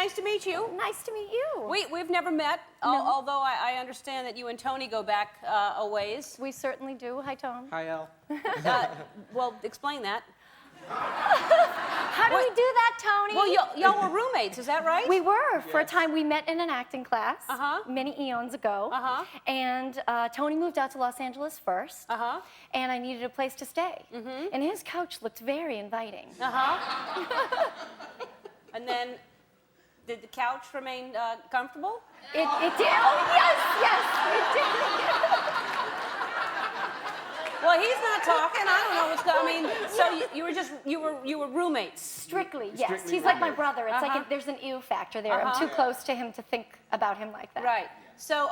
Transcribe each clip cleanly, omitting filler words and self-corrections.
nice to meet you. Nice to meet you. We've never met, although I understand that you and Tony go back a ways. We certainly do. Hi, Tom. Hi, Elle. Well, explain that. How do we do that, Tony? Well, y'all were roommates, is that right? We were. For a time, we met in an acting class many eons ago. And Tony moved out to Los Angeles first. And I needed a place to stay. And his couch looked very inviting. And then, did the couch remain comfortable? It did. Oh, yes, it did. Well, he's not talking. I don't know what's going on. I mean, so you were roommates. Strictly, yes. He's like my brother. It's like there's an ew factor there. I'm too close to him to think about him like that. Right. So,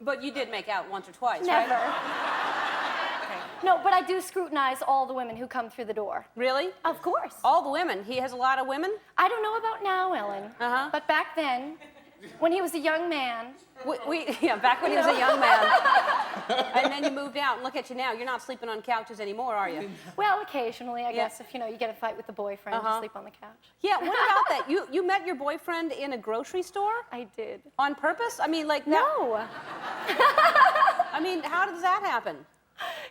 but you did make out once or twice, Never. right? Okay. No, but I do scrutinize all the women who come through the door. Really? Of course. All the women. He has a lot of women? I don't know about now, Ellen. But back then, when he was a young man. Back when he was a young man. And then you moved out, and look at you now. You're not sleeping on couches anymore, are you? Well, occasionally, I guess, if you get a fight with the boyfriend, you sleep on the couch. Yeah, what about that? You met your boyfriend in a grocery store? I did. On purpose? I mean, like that? No. I mean, how does that happen?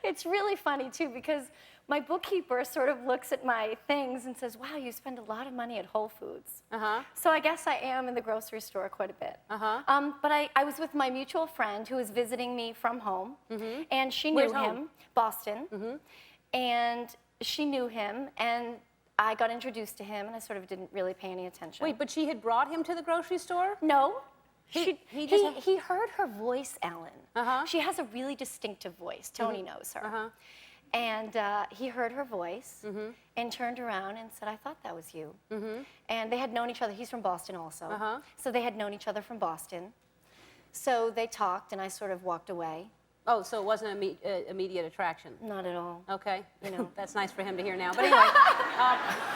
It's really funny, too, because my bookkeeper sort of looks at my things and says, wow, you spend a lot of money at Whole Foods. So I guess I am in the grocery store quite a bit. But I was with my mutual friend who was visiting me from home, and she knew him, Boston, and she knew him, and I got introduced to him, and I sort of didn't really pay any attention. Wait, but she had brought him to the grocery store? No. He heard her voice, Ellen. She has a really distinctive voice. Tony knows her. And he heard her voice and turned around and said, I thought that was you. And they had known each other. He's from Boston also. So they had known each other from Boston. So they talked, and I sort of walked away. Oh, so it wasn't an immediate attraction? Not at all. Okay. That's nice for him to hear now. But anyway.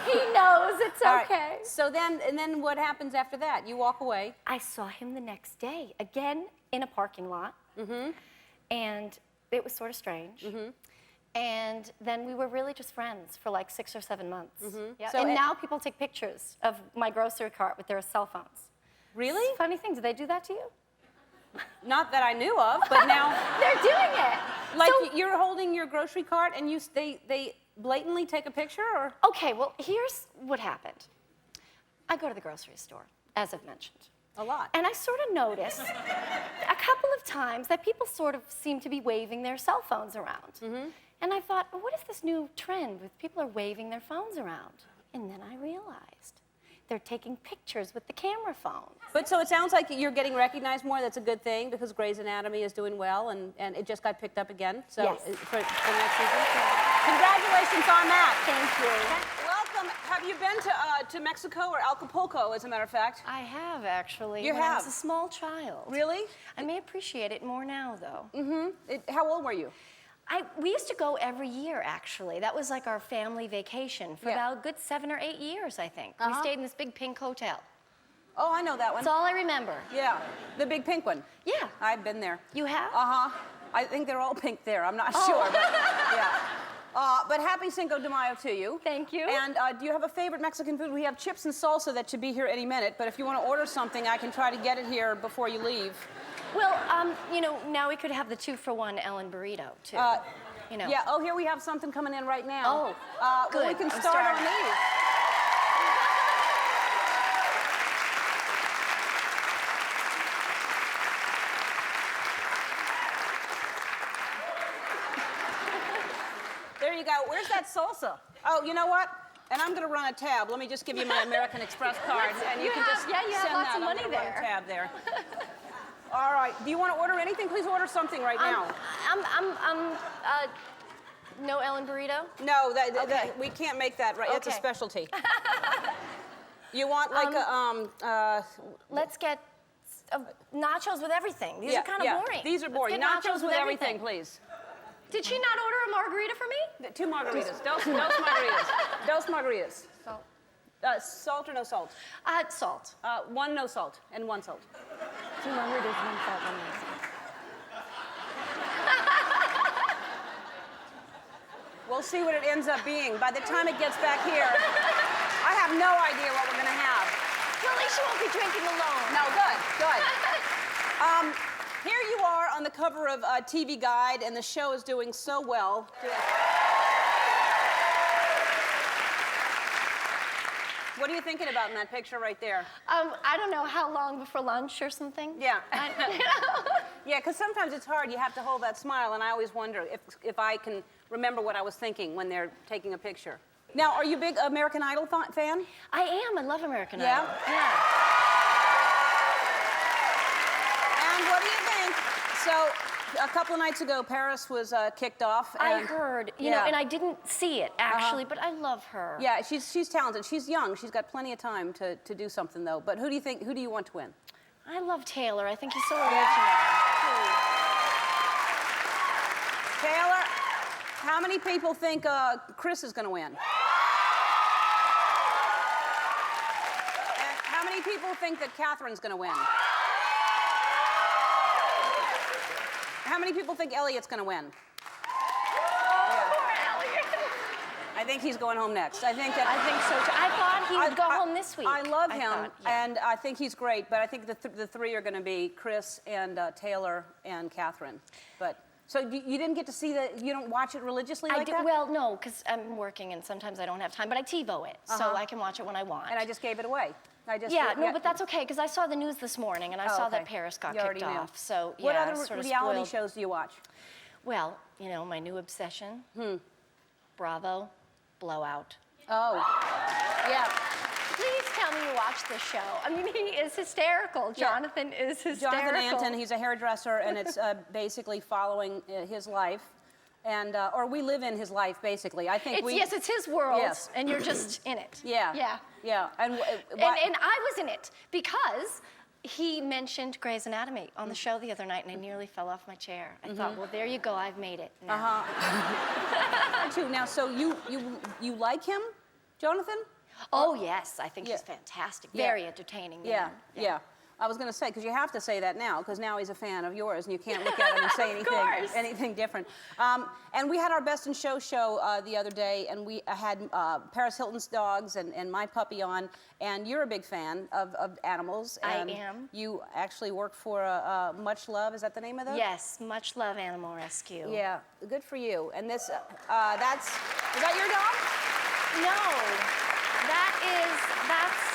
He knows. It's okay. Right. So then what happens after that? You walk away. I saw him the next day, again in a parking lot. And it was sort of strange. And then we were really just friends for like 6 or 7 months. Yeah. So and now people take pictures of my grocery cart with their cell phones. Really? It's a funny thing. Do they do that to you? Not that I knew of, but now... They're doing it. Like you're holding your grocery cart and they blatantly take a picture, or? Okay, well, here's what happened. I go to the grocery store, as I've mentioned. A lot. And I sort of noticed a couple of times that people sort of seem to be waving their cell phones around. And I thought, well, what is this new trend with people are waving their phones around? And then I realized they're taking pictures with the camera phones. But so it sounds like you're getting recognized more. That's a good thing because Grey's Anatomy is doing well, and it just got picked up again. So yes. For next season. Congratulations on that. Thank you. Welcome. Have you been to Mexico or Acapulco, as a matter of fact? I have, actually. You when have? I was a small child. Really? I may appreciate it more now, though. How old were you? We used to go every year, actually. That was like our family vacation for about a good 7 or 8 years, I think. We stayed in this big pink hotel. Oh, I know that one. That's all I remember. Yeah, the big pink one. Yeah. I've been there. You have? I think they're all pink there. I'm not sure, but yeah. But happy Cinco de Mayo to you. Thank you. And do you have a favorite Mexican food? We have chips and salsa that should be here any minute, but if you want to order something, I can try to get it here before you leave. Well, now we could have the 2-for-1 Ellen burrito, too. Yeah, oh, here we have something coming in right now. Oh, good. Well, we can start on these. There you go. Where's that salsa? Oh, you know what? And I'm going to run a tab. Let me just give you my American Express card, and you can just send lots that. of money I'm gonna there. run a tab there. All right. Do you want to order anything? Please order something right now. No Ellen burrito? No, we can't make that right. It's a specialty. You want like Let's get nachos with everything. These are kind of boring. These are boring. Nachos with everything, please. Did she not order a margarita for me? 2 margaritas. Dos margaritas. Dos margaritas. Salt. Salt or no salt? Salt. 1 no salt and 1 salt. 2 margaritas, 1 salt, 1 no salt. We'll see what it ends up being. By the time it gets back here, I have no idea what we're going to have. Well, at least you won't be drinking alone. No, good. Here you are on the cover of TV Guide, and the show is doing so well. What are you thinking about in that picture right there? I don't know, how long before lunch or something? Yeah. Yeah, because sometimes it's hard. You have to hold that smile, and I always wonder if I can remember what I was thinking when they're taking a picture. Now, are you a big American Idol fan? I am. I love American Yeah? Idol. Yeah. And what do you think? So, a couple of nights ago, Paris was kicked off. And, I heard, you know, and I didn't see it, actually, but I love her. Yeah, she's talented. She's young. She's got plenty of time to do something, though. But who do you want to win? I love Taylor. I think he's so original. Taylor, how many people think Chris is going to win? And how many people think that Catherine's going to win? How many people think Elliot's going to win? I think he's going home next. I think so too. I thought he would go home this week. I love him, and I think he's great. But I think the three are going to be Chris and Taylor and Catherine. But so you didn't get to see you don't watch it religiously like that? Well, no, because I'm working and sometimes I don't have time. But I TiVo it, so I can watch it when I want. And I just gave it away. But that's okay because I saw the news this morning and I saw that Paris got kicked off. So what other reality shows do you watch? Well, you know, my new obsession. Bravo. Blowout. Oh, yeah. Please tell me you watch this show. I mean, he is hysterical. Jonathan is hysterical. Jonathan Anton, he's a hairdresser, and it's basically following his life. And, or we live in his life, basically. I think Yes, it's his world, and you're just in it. Yeah. Yeah. Yeah. And I was in it because he mentioned Grey's Anatomy on the show the other night, and I nearly fell off my chair. I thought, well, there you go, I've made it now. Now, so you like him, Jonathan? Oh, yes, I think he's fantastic. Very entertaining. Yeah. I was going to say, because you have to say that now, because now he's a fan of yours, and you can't look at him and say anything different. And we had our Best in Show the other day, and we had Paris Hilton's dogs and my puppy on, and you're a big fan of animals. And I am. You actually work for Much Love, is that the name of those? Yes, Much Love Animal Rescue. Yeah, good for you. And this, is that your dog? No, that's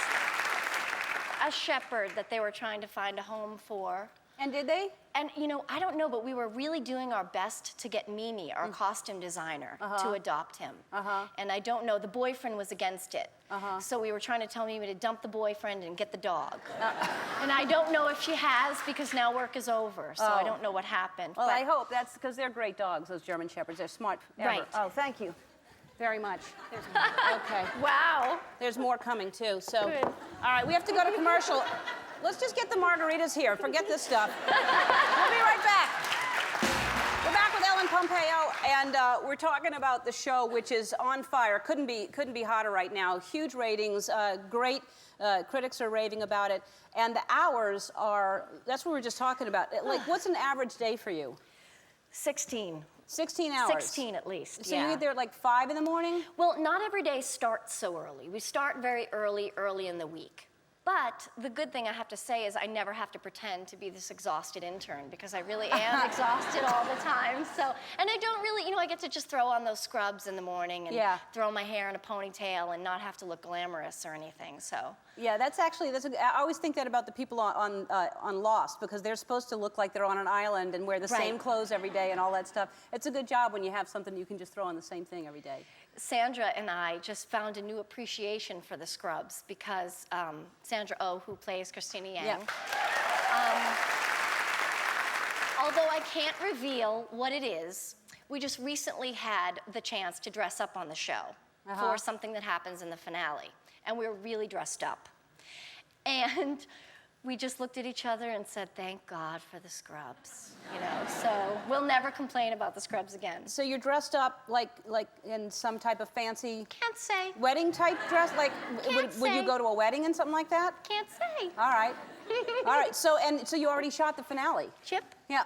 a shepherd that they were trying to find a home for. And did they? And, you know, I don't know, but we were really doing our best to get Mimi, our costume designer, to adopt him. And I don't know, the boyfriend was against it. So we were trying to tell Mimi to dump the boyfriend and get the dog. And I don't know if she has, because now work is over, so I don't know what happened. Well, I hope that's because they're great dogs, those German Shepherds. They're smart. Right. Oh, thank you very much. Okay. Wow. There's more coming, too. So, Good. All right, we have to go to commercial. Let's just get the margaritas here. Forget this stuff. We'll be right back. We're back with Ellen Pompeo, and we're talking about the show, which is on fire. Couldn't be hotter right now. Huge ratings, great. Critics are raving about it, and the hours are—that's what we were just talking about. Like, what's an average day for you? 16. 16 hours. 16 at least. So you get there at like 5 in the morning? Well, not every day starts so early. We start very early in the week. But the good thing I have to say is I never have to pretend to be this exhausted intern because I really am exhausted all the time. So, and I don't really, you know, I get to just throw on those scrubs in the morning and throw my hair in a ponytail and not have to look glamorous or anything. So. Yeah, I always think that about the people on Lost, because they're supposed to look like they're on an island and wear the same clothes every day and all that stuff. It's a good job when you have something you can just throw on the same thing every day. Sandra and I just found a new appreciation for the scrubs because Sandra Oh, who plays Christina Yang, although I can't reveal what it is, we just recently had the chance to dress up on the show for something that happens in the finale. And we were really dressed up. And we just looked at each other and said, thank God for the scrubs, you know? So we'll never complain about the scrubs again. So you're dressed up like in some type of fancy... Can't say. Wedding type dress? Like, would you go to a wedding and something like that? Can't say. All right. All right, so you already shot the finale? Chip? Yeah.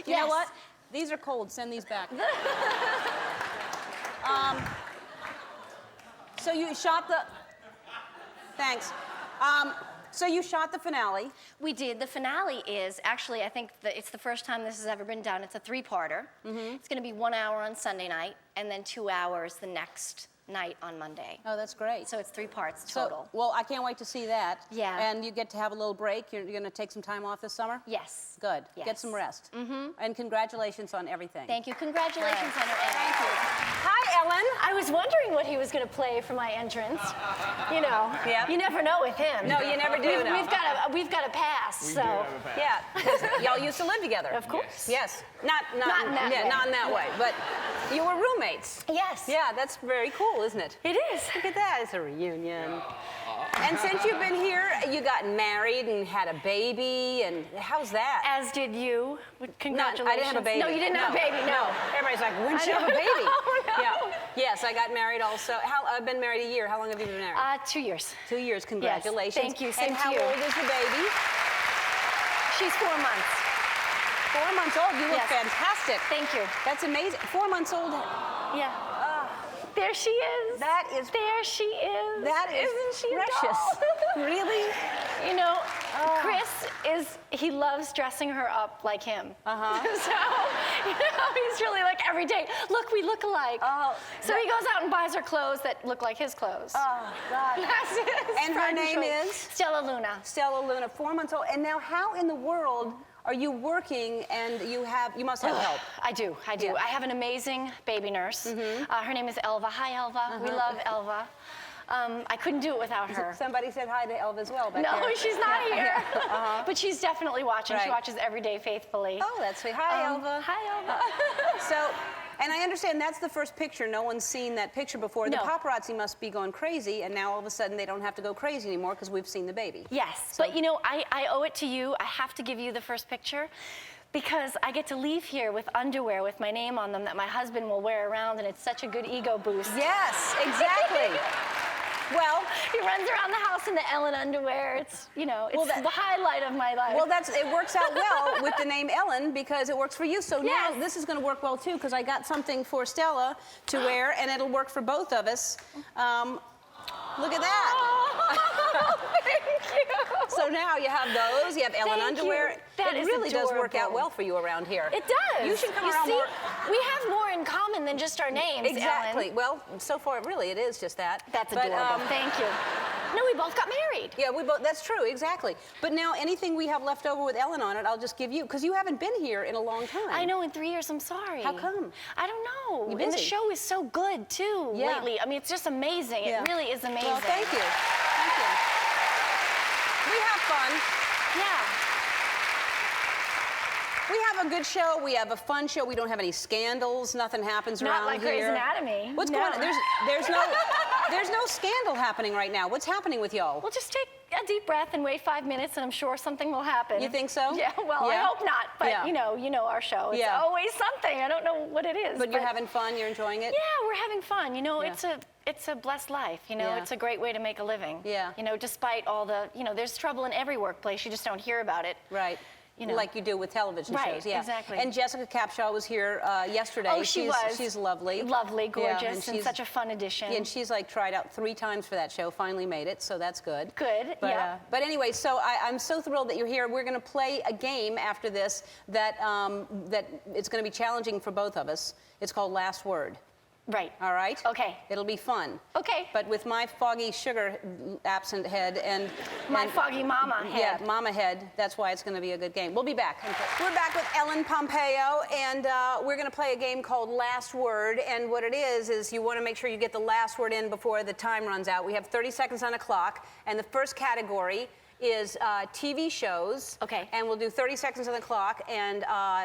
You know what? These are cold, send these back. So you shot the... Thanks. So you shot the finale. We did. The finale is actually, I think it's the first time this has ever been done. It's a 3-parter. It's going to be 1 hour on Sunday night and then 2 hours the next night on Monday. Oh, that's great. So it's 3 parts total. So, well, I can't wait to see that. Yeah. And you get to have a little break. You're going to take some time off this summer? Yes. Good. Yes. Get some rest. And congratulations on everything. Thank you. Congratulations on your entry. Thank you. Hi, Ellen. I was wondering what he was going to play for my entrance. You know, Yep. you never know with him. No, you never do. We've got a pass. We so do have a pass. Yeah, 'cause y'all used to live together. of course. Yes. Not in that way. Not in that way, but you were roommates. Yes. Yeah, that's very cool, isn't it? It is. Look at that, it's a reunion. And since you've been here, you got married and had a baby, and how's that? As did you. Congratulations. I didn't have a baby. No, you didn't have a baby. No. Everybody's like, when did I you have a know. baby? No. Yeah. Yes, I got married also. I've been married a year. How long have you been married? 2 years. 2 years. Congratulations. Thank you. Same and to how you. old is the baby? She's 4 months. 4 months old. You look Yes. fantastic. Thank you. That's amazing. 4 months old. Yeah. There she is. That is. There she is. That is Isn't she a precious. doll? Really? You know, Chris he loves dressing her up like him. So, you know, he's really like every day, look, we look alike. Oh, So he goes out and buys her clothes that look like his clothes. Oh, God. That's his And her pride name joy. is? Stella Luna. Stella Luna, 4 months old. And now, how in the world are you working? And you must have help. I do. Yeah. I have an amazing baby nurse. Her name is Elva. Hi, Elva. We love Elva. I couldn't do it without her. Somebody said hi to Elva as well back No, there. she's not Yeah. here. But she's definitely watching. She Right. watches every day faithfully. Oh, that's sweet. Hi, Elva. Hi, Elva. So, and I understand that's the first picture. No one's seen that picture before. The No. paparazzi must be going crazy, and now all of a sudden they don't have to go crazy anymore because we've seen the baby. Yes, but you know, I owe it to you. I have to give you the first picture because I get to leave here with underwear with my name on them that my husband will wear around, and it's such a good ego boost. Yes, exactly. Well, He runs around the house in the Ellen underwear. It's, you know, it's Well, that- the highlight of my life. well, it works out well with the name Ellen because it works for you. So now Yes. this is going to work well too because I got something for Stella to wear, and it'll work for both of us. Look at that. Oh, thank you. So now you have those. You have Ellen Thank underwear. you. That it is really does work out adorable. well for you around here. It does. You should come around see, more. We have more in common than just our names, Exactly. Ellen. Well, so far, really, it is just that. That's But, adorable. Thank you. No, we both got married. Yeah, we both. That's true. Exactly. But now, anything we have left over with Ellen on it, I'll just give you because you haven't been here in a long time. I know, in 3 years, I'm sorry. How come? I don't know. You're And the busy. show is so good, too, Yeah. lately. I mean, it's just amazing. Yeah. It really is amazing. Well, thank you. Thank you. We have fun. Yeah. We have a good show. We have a fun show. We don't have any scandals. Nothing happens Not around like here. Grey's Anatomy. What's No. going on? There's no scandal happening right now. What's happening with y'all? Well, just take a deep breath and wait 5 minutes, and I'm sure something will happen. You think so? Yeah, well, I Yeah? hope not. But, Yeah. you know our show. It's Yeah. always something. I don't know what it is. But you're having fun. You're enjoying it. Yeah, we're having fun. You know, Yeah. it's a blessed life. You know, Yeah. it's a great way to make a living. Yeah. You know, despite all the, there's trouble in every workplace. You just don't hear about it. Right. You know. Like you do with television Right, shows. Yeah. exactly. And Jessica Capshaw was here yesterday. Oh, she was. She's lovely. Lovely, Yeah, gorgeous, and she's- such a fun addition. Yeah, and she's like tried out 3 times for that show, finally made it, so that's good. Good, But, yeah. But anyway, so I'm so thrilled that you're here. We're going to play a game after this that it's going to be challenging for both of us. It's called Last Word. Right. All right? Okay. It'll be fun. Okay. But with my foggy sugar absent head and My foggy mama head. Yeah, mama head. That's why it's going to be a good game. We'll be back. We're back with Ellen Pompeo, and we're going to play a game called Last Word. And what it is you want to make sure you get the last word in before the time runs out. We have 30 seconds on the clock, and the first category is TV shows. Okay. And we'll do 30 seconds on the clock, and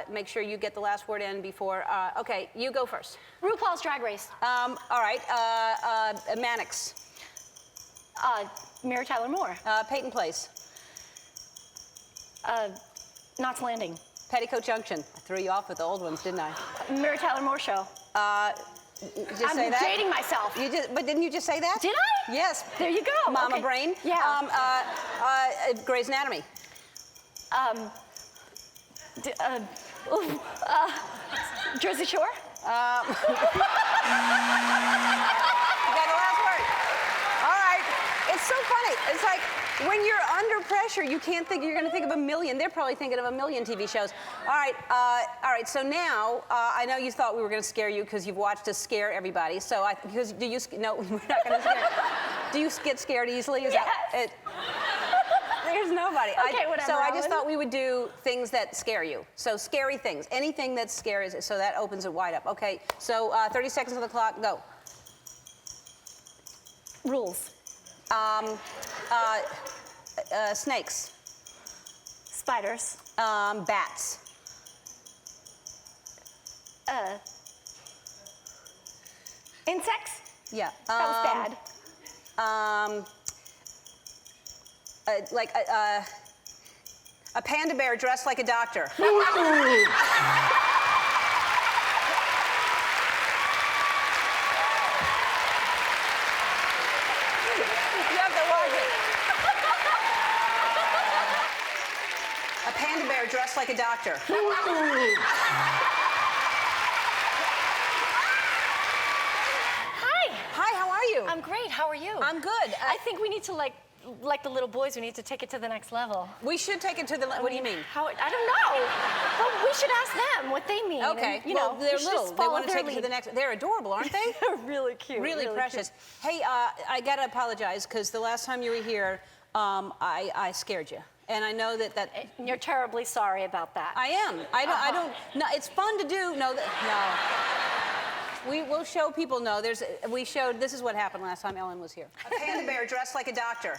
make sure you get the last word in before. Okay, you go first. RuPaul's Drag Race. All right, Mannix. Mary Tyler Moore. Peyton Place. Knots Landing. Petticoat Junction. I threw you off with the old ones, didn't I? Mary Tyler Moore Show. Just I'm say that? dating myself. But didn't you just say that? Did I? Yes. There you go. Mama Okay. Brain. Yeah. Grey's Anatomy. Jersey Shore. You got the last word. All right. It's so funny. It's like when you're under pressure, you can't think. You're going to think of a million. They're probably thinking of a million TV shows. All right. So now I know you thought we were going to scare you because you've watched us scare everybody. So no, we're not going to scare. Do you get scared easily? Is Yes. that it? There's nobody. Okay, whatever. So I just thought we would do things that scare you. So scary things, anything that scares. So that opens it wide up. Okay. So 30 seconds on the clock. Go. Rules. Snakes. Spiders. Bats. Insects. Yeah. That was bad. Like a panda bear dressed like a doctor. You have to watch it. A panda bear dressed like a doctor. Hi. Hi, how are you? I'm great. How are you? I'm good. I think we need to like the little boys. We need to take it to the next level. We should take it to the. What do you mean? How? I don't know. Well, we should ask them what they mean. Okay. And, you well, know, they're we should little. just They follow want to their take it to lead. the next. They're adorable, aren't they? They're really cute. Really precious. Cute. Hey, I gotta apologize because the last time you were here, I scared you, and I know that. And you're terribly sorry about that. I am. I don't. No, it's fun to do. No. We will show people. No, we showed. This is what happened last time Ellen was here. A panda bear dressed like a doctor.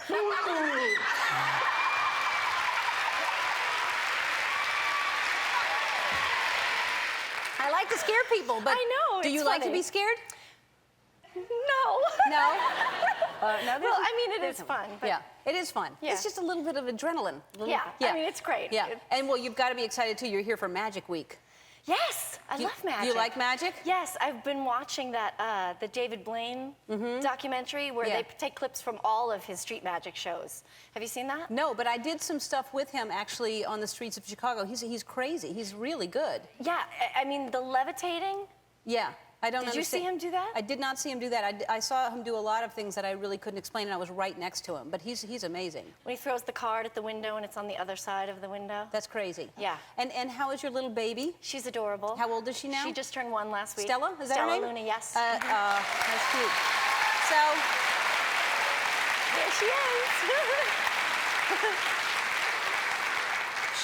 I like to scare people, but I know, do it's you like to funny. be scared? No. No. No. Well, I mean, it is fun. But Yeah, it is fun. Yeah. It's just a little bit of adrenaline. Yeah. I mean, it's great. Yeah, and well, you've got to be excited too. You're here for Magic Week. Yes, I love magic. Do you like magic? Yes, I've been watching that the David Blaine documentary where Yeah. they take clips from all of his street magic shows. Have you seen that? No, but I did some stuff with him actually on the streets of Chicago. He's crazy. He's really good. Yeah, I mean the levitating. Yeah, I don't Did you see understand. him do that? I did not see him do that. I saw him do a lot of things that I really couldn't explain, and I was right next to him. But he's amazing. When he throws the card at the window and it's on the other side of the window. That's crazy. Yeah. And how is your little baby? She's adorable. How old is she now? She just turned 1 last week. Stella? Is that Stella her name? Luna, yes. That's cute. So. There she is.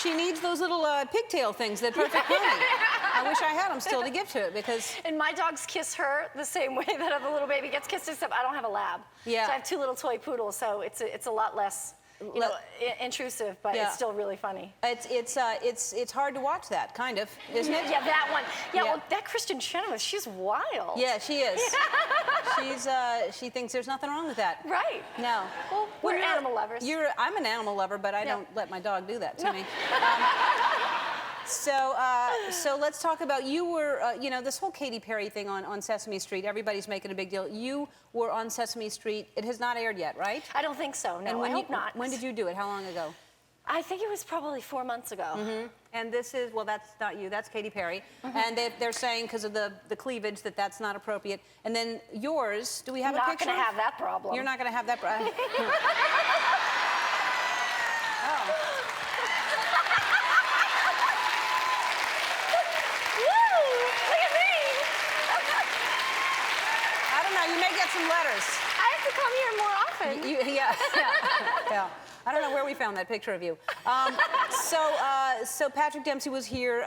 She needs those little pigtail things that Perfect Pony. I wish I had them still to give to it because. And my dogs kiss her the same way that a little baby gets kissed, except I don't have a lab. Yeah. So I have 2 little toy poodles, so it's a lot less, intrusive, but Yeah. it's still really funny. It's hard to watch that, kind of, isn't it? Yeah, that one. Yeah, Yeah. well, that Kristen Chenoweth, she's wild. Yeah, she is. She thinks there's nothing wrong with that. Right. No. Well, we're animal lovers. I'm an animal lover, but I Yeah. don't let my dog do that to me. So let's talk about you were, this whole Katy Perry thing on Sesame Street. Everybody's making a big deal. You were on Sesame Street. It has not aired yet, right? I don't think so. No, I hope not. When did you do it? How long ago? I think it was probably 4 months ago. Mm-hmm. And this is, well, that's not you. That's Katy Perry. And they're saying because of the cleavage that's not appropriate. And then yours, do we have a Not picture? going to have that problem. You're not going to have that. Oh. Woo! Look at me! I don't know. You may get some letters. I have to come here more often. Yeah. I don't know where we found that picture of you. So Patrick Dempsey was here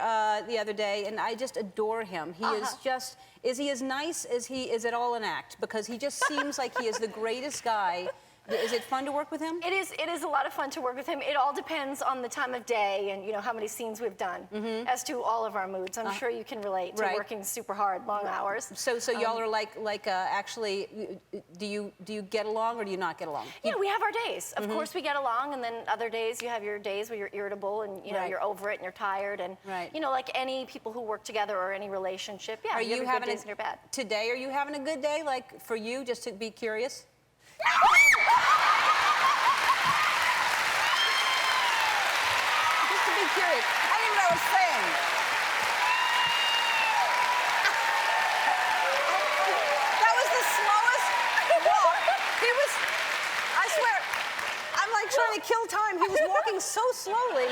the other day, and I just adore him. He is just. Is he as nice as he is it all an act? Because he just seems like he is the greatest guy. Is it fun to work with him? It is a lot of fun to work with him. It all depends on the time of day and how many scenes we've done as to all of our moods. I'm sure you can relate to working super hard, long hours. So y'all are like actually, do you get along or do you not get along? Yeah, we have our days. Of course we get along, and then other days you have your days where you're irritable and you're over it and you're tired and like any people who work together or any relationship. Yeah, are you have having good days and you're bad. Today? Are you having a good day? Like for you, just to be curious? Just to be curious. I didn't even know what I was saying. That was the slowest walk. I swear. to kill time. He was walking so slowly.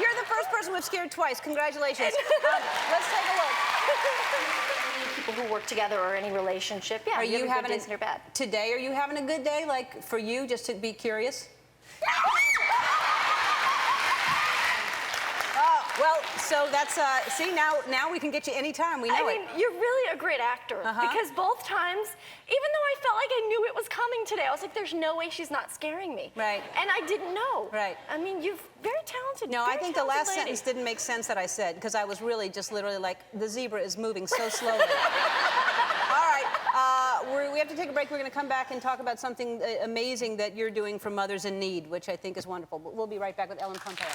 You're the first person we've scared twice. Congratulations. Let's take a look. People who work together or any relationship, yeah. Are you have a having good days in your bed. Today? Are you having a good day? Like for you, just to be curious? Well, so that's see now we can get you anytime. We know I mean, you're really a great actor because both times, even though I felt like I knew it was coming today, I was like, "There's no way she's not scaring me." Right. And I didn't know. Right. I mean, you're very talented. No, very I think the last talented lady. sentence didn't make sense that I said because I was really just literally like the zebra is moving so slowly. All right, we have to take a break. We're going to come back and talk about something amazing that you're doing for mothers in need, which I think is wonderful. But we'll be right back with Ellen Pompeo.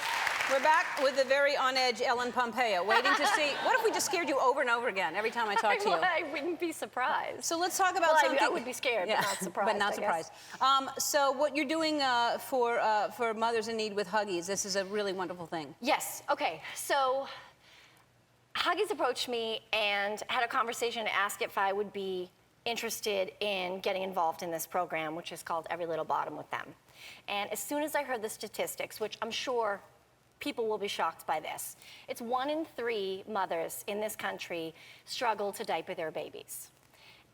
We're back with the very on-edge Ellen Pompeo, waiting to see. What if we just scared you over and over again every time I talk to you? I wouldn't be surprised. So let's talk about something. I would be scared, but not surprised. But not surprised. So what you're doing for mothers in need with Huggies, this is a really wonderful thing. Yes. Okay. So Huggies approached me and had a conversation and asked if I would be interested in getting involved in this program, which is called Every Little Bottom with them. And as soon as I heard the statistics, which I'm sure people will be shocked by this, it's 1 in 3 mothers in this country struggle to diaper their babies.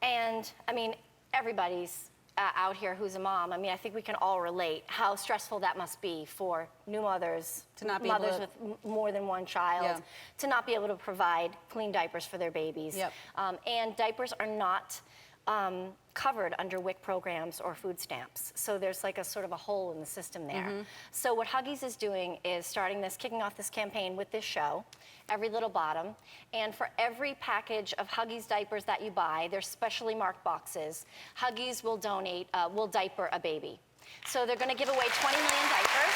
And I mean, everybody's out here who's a mom. I mean, I think we can all relate how stressful that must be for new mothers, to not be mothers able to... with more than one child, to not be able to provide clean diapers for their babies. Yep. And diapers are not covered under WIC programs or food stamps. So there's like a sort of a hole in the system there. So what Huggies is doing is kicking off this campaign with this show, Every Little Bottom. And for every package of Huggies diapers that you buy, there's specially marked boxes. Huggies will diaper a baby. So they're gonna give away 20 million diapers.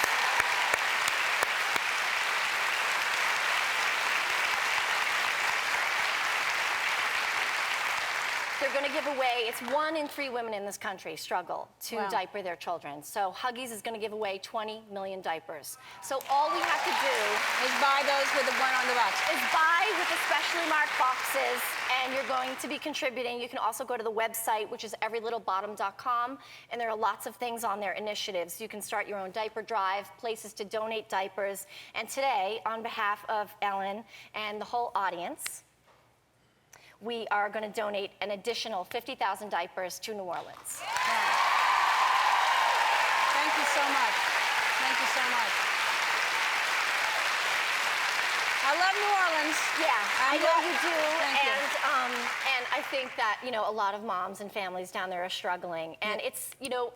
They're going to give away, it's 1 in 3 women in this country struggle to diaper their children. So Huggies is going to give away 20 million diapers. So all we have to do is buy those with the one on the box. Is buy with the specially marked boxes, and you're going to be contributing. You can also go to the website, which is everylittlebottom.com, and there are lots of things on there, initiatives. You can start your own diaper drive, places to donate diapers. And today, on behalf of Ellen and the whole audience, we are going to donate an additional 50,000 diapers to New Orleans. Thank you so much. Thank you so much. I love New Orleans. Yeah, I know you do. Thank you. And I think that, you know, a lot of moms and families down there are struggling. And it's, you know,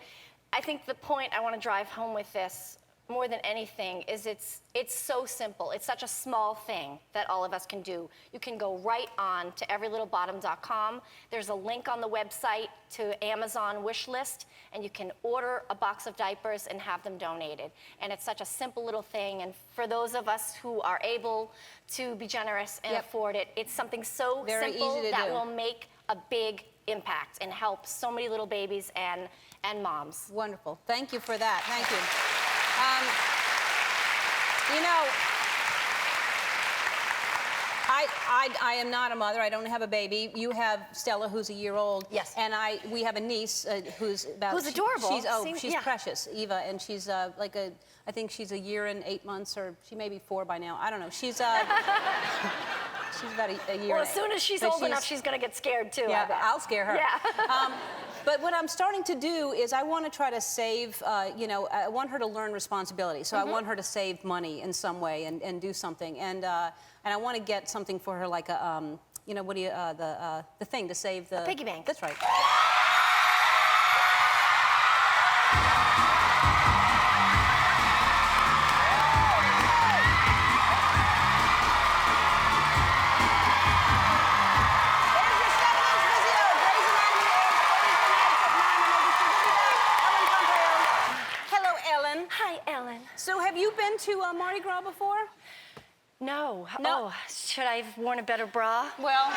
I think the point I want to drive home with this more than anything is it's so simple. It's such a small thing that all of us can do. You can go right on to everylittlebottom.com. There's a link on the website to Amazon wish list, and you can order a box of diapers and have them donated. And it's such a simple little thing. And for those of us who are able to be generous and afford it, it's something so very simple easy to that do. will make a big impact and help so many little babies and moms. Wonderful. Thank you for that. Thank you. You know, I am not a mother. I don't have a baby. You have Stella, who's a year old. Yes. And we have a niece who's about... Who's adorable. She's precious, Eva, and she's I think she's a year and 8 months, or she may be 4 by now. I don't know. She's she's about a year. Well, as soon as she's old enough, she's going to get scared too. Yeah, I'll scare her. Yeah. But what I'm starting to do is I want to try to save, you know, I want her to learn responsibility. So I want her to save money in some way and do something. And I want to get something for her, like a, you know, what do you, the thing to save the... A piggy bank. That's right. So have you been to Mardi Gras before? No. No. Oh, should I have worn a better bra? Well,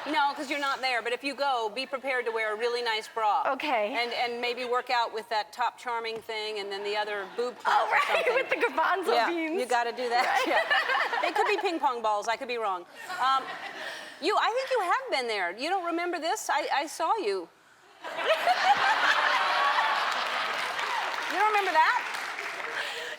no, because you're not there. But if you go, be prepared to wear a really nice bra. Okay. And maybe work out with that top charming thing and then the other boob clamp Oh, or right, something. with the garbanzo beans. You got to do that. Right. Yeah. They could be ping pong balls. I could be wrong. I think you have been there. You don't remember this? I saw you. You don't remember that?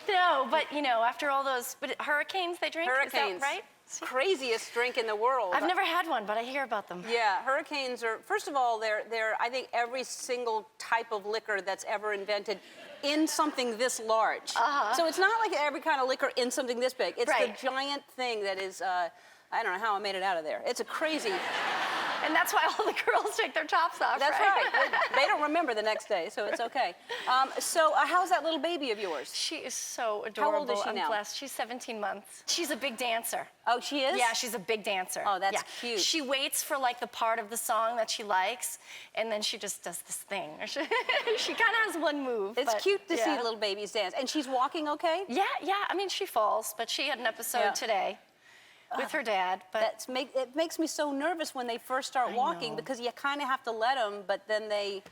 No, but you know, after all those hurricanes they drink, Hurricanes. is that right? Craziest drink in the world. I've never had one, but I hear about them. Yeah, hurricanes are, first of all, they're I think every single type of liquor that's ever invented in something this large. So it's not like every kind of liquor in something this big. It's the giant thing that is, I don't know how I made it out of there. It's a crazy. And that's why all the girls take their tops off, That's right. They don't remember the next day, so it's okay. So how's that little baby of yours? She is so adorable. How old is she I'm now? blessed. She's 17 months. She's a big dancer. Oh, she is? Yeah, she's a big dancer. Oh, that's cute. She waits for like the part of the song that she likes, and then she just does this thing. She kind of has one move. It's cute to see little babies dance. And she's walking okay? Yeah. I mean, she falls, but she had an episode today with her dad. But it makes me so nervous when they first start walking because you kind of have to let them, but then they...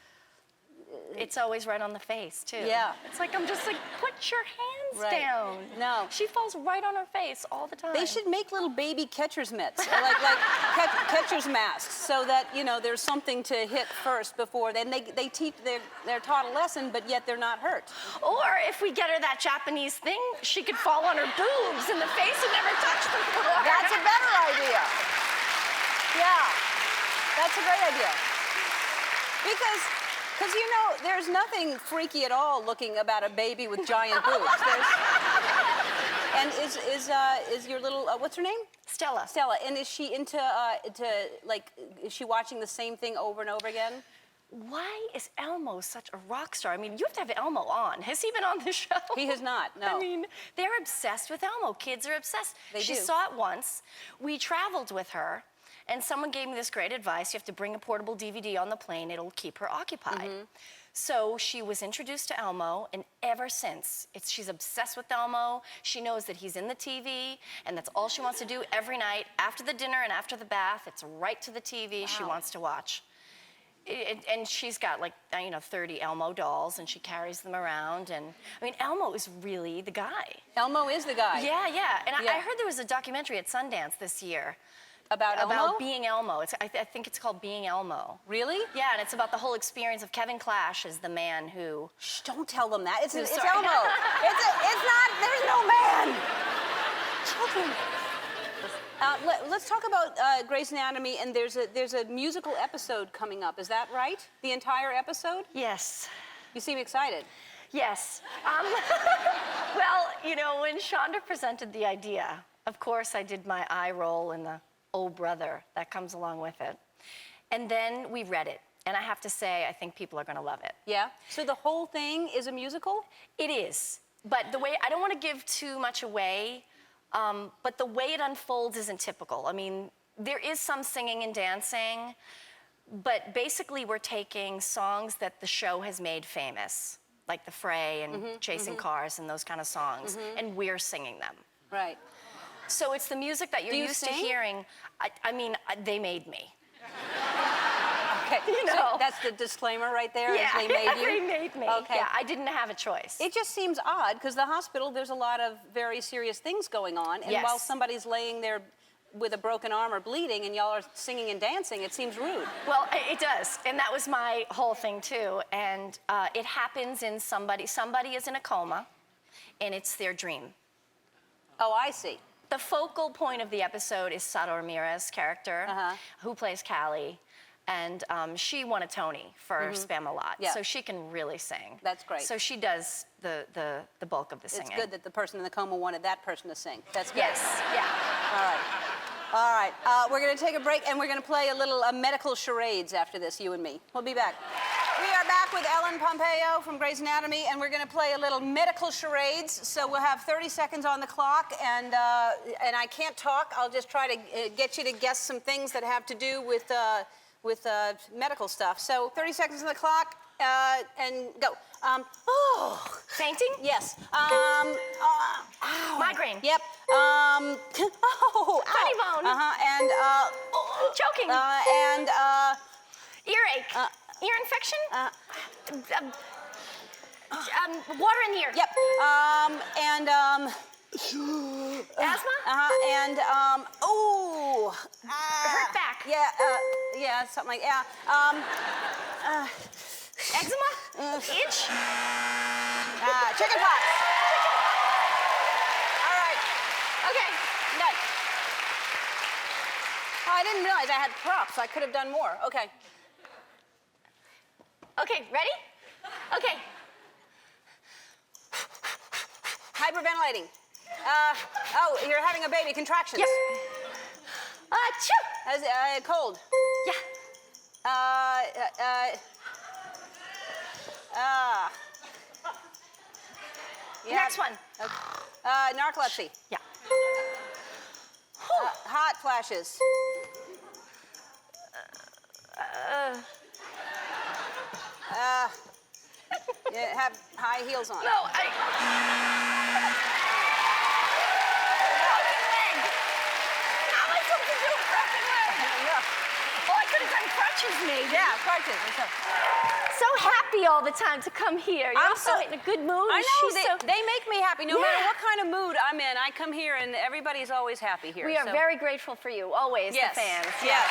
It's always right on the face, too. Yeah. It's like, I'm just like, put your hands Right. down. No. She falls right on her face all the time. They should make little baby catcher's mitts, or like catcher's masks, so that, you know, there's something to hit first before. Then they teach, they're taught a lesson, but yet they're not hurt. Or if we get her that Japanese thing, she could fall on her boobs and the face would never touch the floor. That's a better idea. Yeah, that's a great idea. Because you know, there's nothing freaky at all looking about a baby with giant boobs. And is your little what's her name? Stella. Stella. And is she into is she watching the same thing over and over again? Why is Elmo such a rock star? I mean, you have to have Elmo on. Has he been on the show? He has not, no. I mean, they're obsessed with Elmo. Kids are obsessed. She do. saw it once. We traveled with her, and someone gave me this great advice. You have to bring a portable DVD on the plane. It'll keep her occupied. So she was introduced to Elmo, and ever since, she's obsessed with Elmo. She knows that he's in the TV, and that's all she wants to do every night. After the dinner and after the bath, it's right to the TV she wants to watch. And she's got like, 30 Elmo dolls, and she carries them around. And I mean, Elmo is really the guy. Elmo is the guy. Yeah. And I heard there was a documentary at Sundance this year. About Elmo? About being Elmo. I think it's called Being Elmo. Really? Yeah, and it's about the whole experience of Kevin Clash as the man who... Shh, don't tell them that. It's Elmo. sorry. It's not, there's no man. Children. Let's talk about Grey's Anatomy, and there's a musical episode coming up. Is that right? The entire episode? Yes. You seem excited. Yes. Well, when Shonda presented the idea, of course I did my eye roll and the oh brother that comes along with it. And then we read it. And I have to say, I think people are going to love it. Yeah? So the whole thing is a musical? It is. But the way, I don't want to give too much away, but the way it unfolds isn't typical. I mean, there is some singing and dancing, but basically we're taking songs that the show has made famous, like The Fray and Chasing Cars and those kind of songs, and we're singing them. Right. So it's the music that you're used to hearing. I mean, they made me. Okay, so that's the disclaimer right there. Yeah, they made you? they made me. Okay. Yeah, I didn't have a choice. It just seems odd because the hospital, there's a lot of very serious things going on, and while somebody's laying there with a broken arm or bleeding, and y'all are singing and dancing, it seems rude. Well, it does, and that was my whole thing too. And it happens in somebody is in a coma, and it's their dream. Oh, I see. The focal point of the episode is Sara Ramirez's character, who plays Callie. And she won a Tony for Spam-A-Lot, so she can really sing. That's great. So she does the bulk of the singing. It's good that the person in the coma wanted that person to sing. That's good. Yes, yeah. All right. We're going to take a break, and we're going to play a little medical charades after this, you and me. We'll be back. We are back with Ellen Pompeo from Grey's Anatomy, and we're going to play a little medical charades. So we'll have 30 seconds on the clock, and I can't talk. I'll just try to get you to guess some things that have to do with medical stuff. So 30 seconds on the clock, and go. Fainting? Yes. Migraine. Yep. Funny bone. And Choking. And Earache. Ear infection. Water in the ear. Yep. And Asthma. And Hurt back. Yeah, something like Eczema. Itch. Chicken pox. All right. Okay. Done. Oh, I didn't realize I had props. I could have done more. Okay. Okay, ready? Okay. Hyperventilating. Oh, you're having a baby. Contractions. Yes. Achoo! Cold. Yeah. Yeah. Next one. Narcolepsy. Yeah. Hot flashes. You have high heels on. No, I. Broken leg. How am I supposed to do a broken leg? Oh, I could have done crutches, maybe. Yeah, crutches. So happy all the time to come here. You're I'm also so- in a good mood. I know, She's so- they make me happy. No matter Yeah. what kind of mood I'm in, I come here and everybody's always happy here. We are so. very grateful for you, always, Yes. the fans. Yes.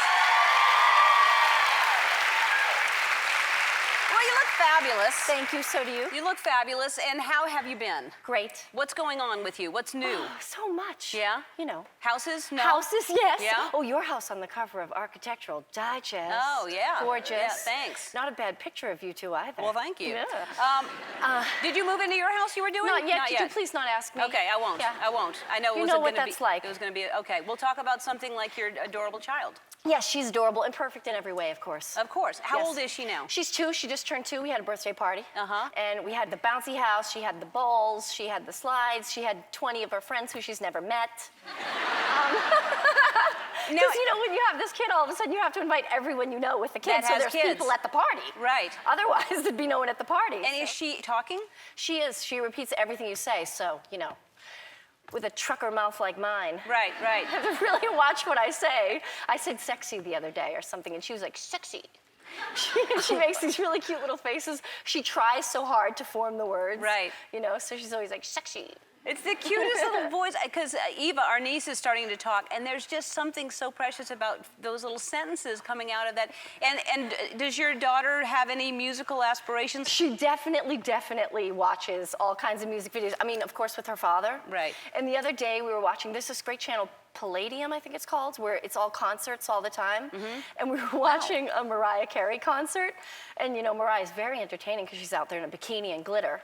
Well, you look fabulous. Thank you, so do you. You look fabulous. And how have you been? Great. What's going on with you? What's new? Oh, so much. Yeah? You know. Houses? No? Houses, yes. Yeah? Oh, your house on the cover of Architectural Digest. Oh, yeah. Gorgeous. Yeah, thanks. Not a bad picture of you two either. Well, thank you. Yeah. Did you move into your house you were doing? Not yet. Could you please not ask me? Okay, I won't. Yeah. I won't. I know it You was know gonna what that's be, like. It was going to be okay. We'll talk about something like your adorable child. Yes, she's adorable and perfect in every way, of course. Of course. How Yes. old is she now? She's 2. She just turned 2. We had a birthday party. Uh-huh. And we had the bouncy house. She had the bowls. She had the slides. She had 20 of her friends who she's never met. Because, you know, when you have this kid, all of a sudden you have to invite everyone you know with the That kids. So has there's kids. people at the party. Right. Otherwise, there'd be no one at the party. And is she talking? She is. She repeats everything you say. So, you know, with a trucker mouth like mine. Right, right. I have to really watch what I say. I said sexy the other day or something, and she was like, sexy. She makes these really cute little faces. She tries so hard to form the words. Right. You know, so she's always like, sexy. It's the cutest little voice, because Eva, our niece, is starting to talk, and there's just something so precious about those little sentences coming out of that. And does your daughter have any musical aspirations? She definitely watches all kinds of music videos. I mean, of course, with her father. Right. And the other day we were watching, there's this great channel, Palladium, I think it's called, where it's all concerts all the time. Mm-hmm. And we were watching a Mariah Carey concert. And, you know, Mariah's very entertaining because she's out there in a bikini and glitter.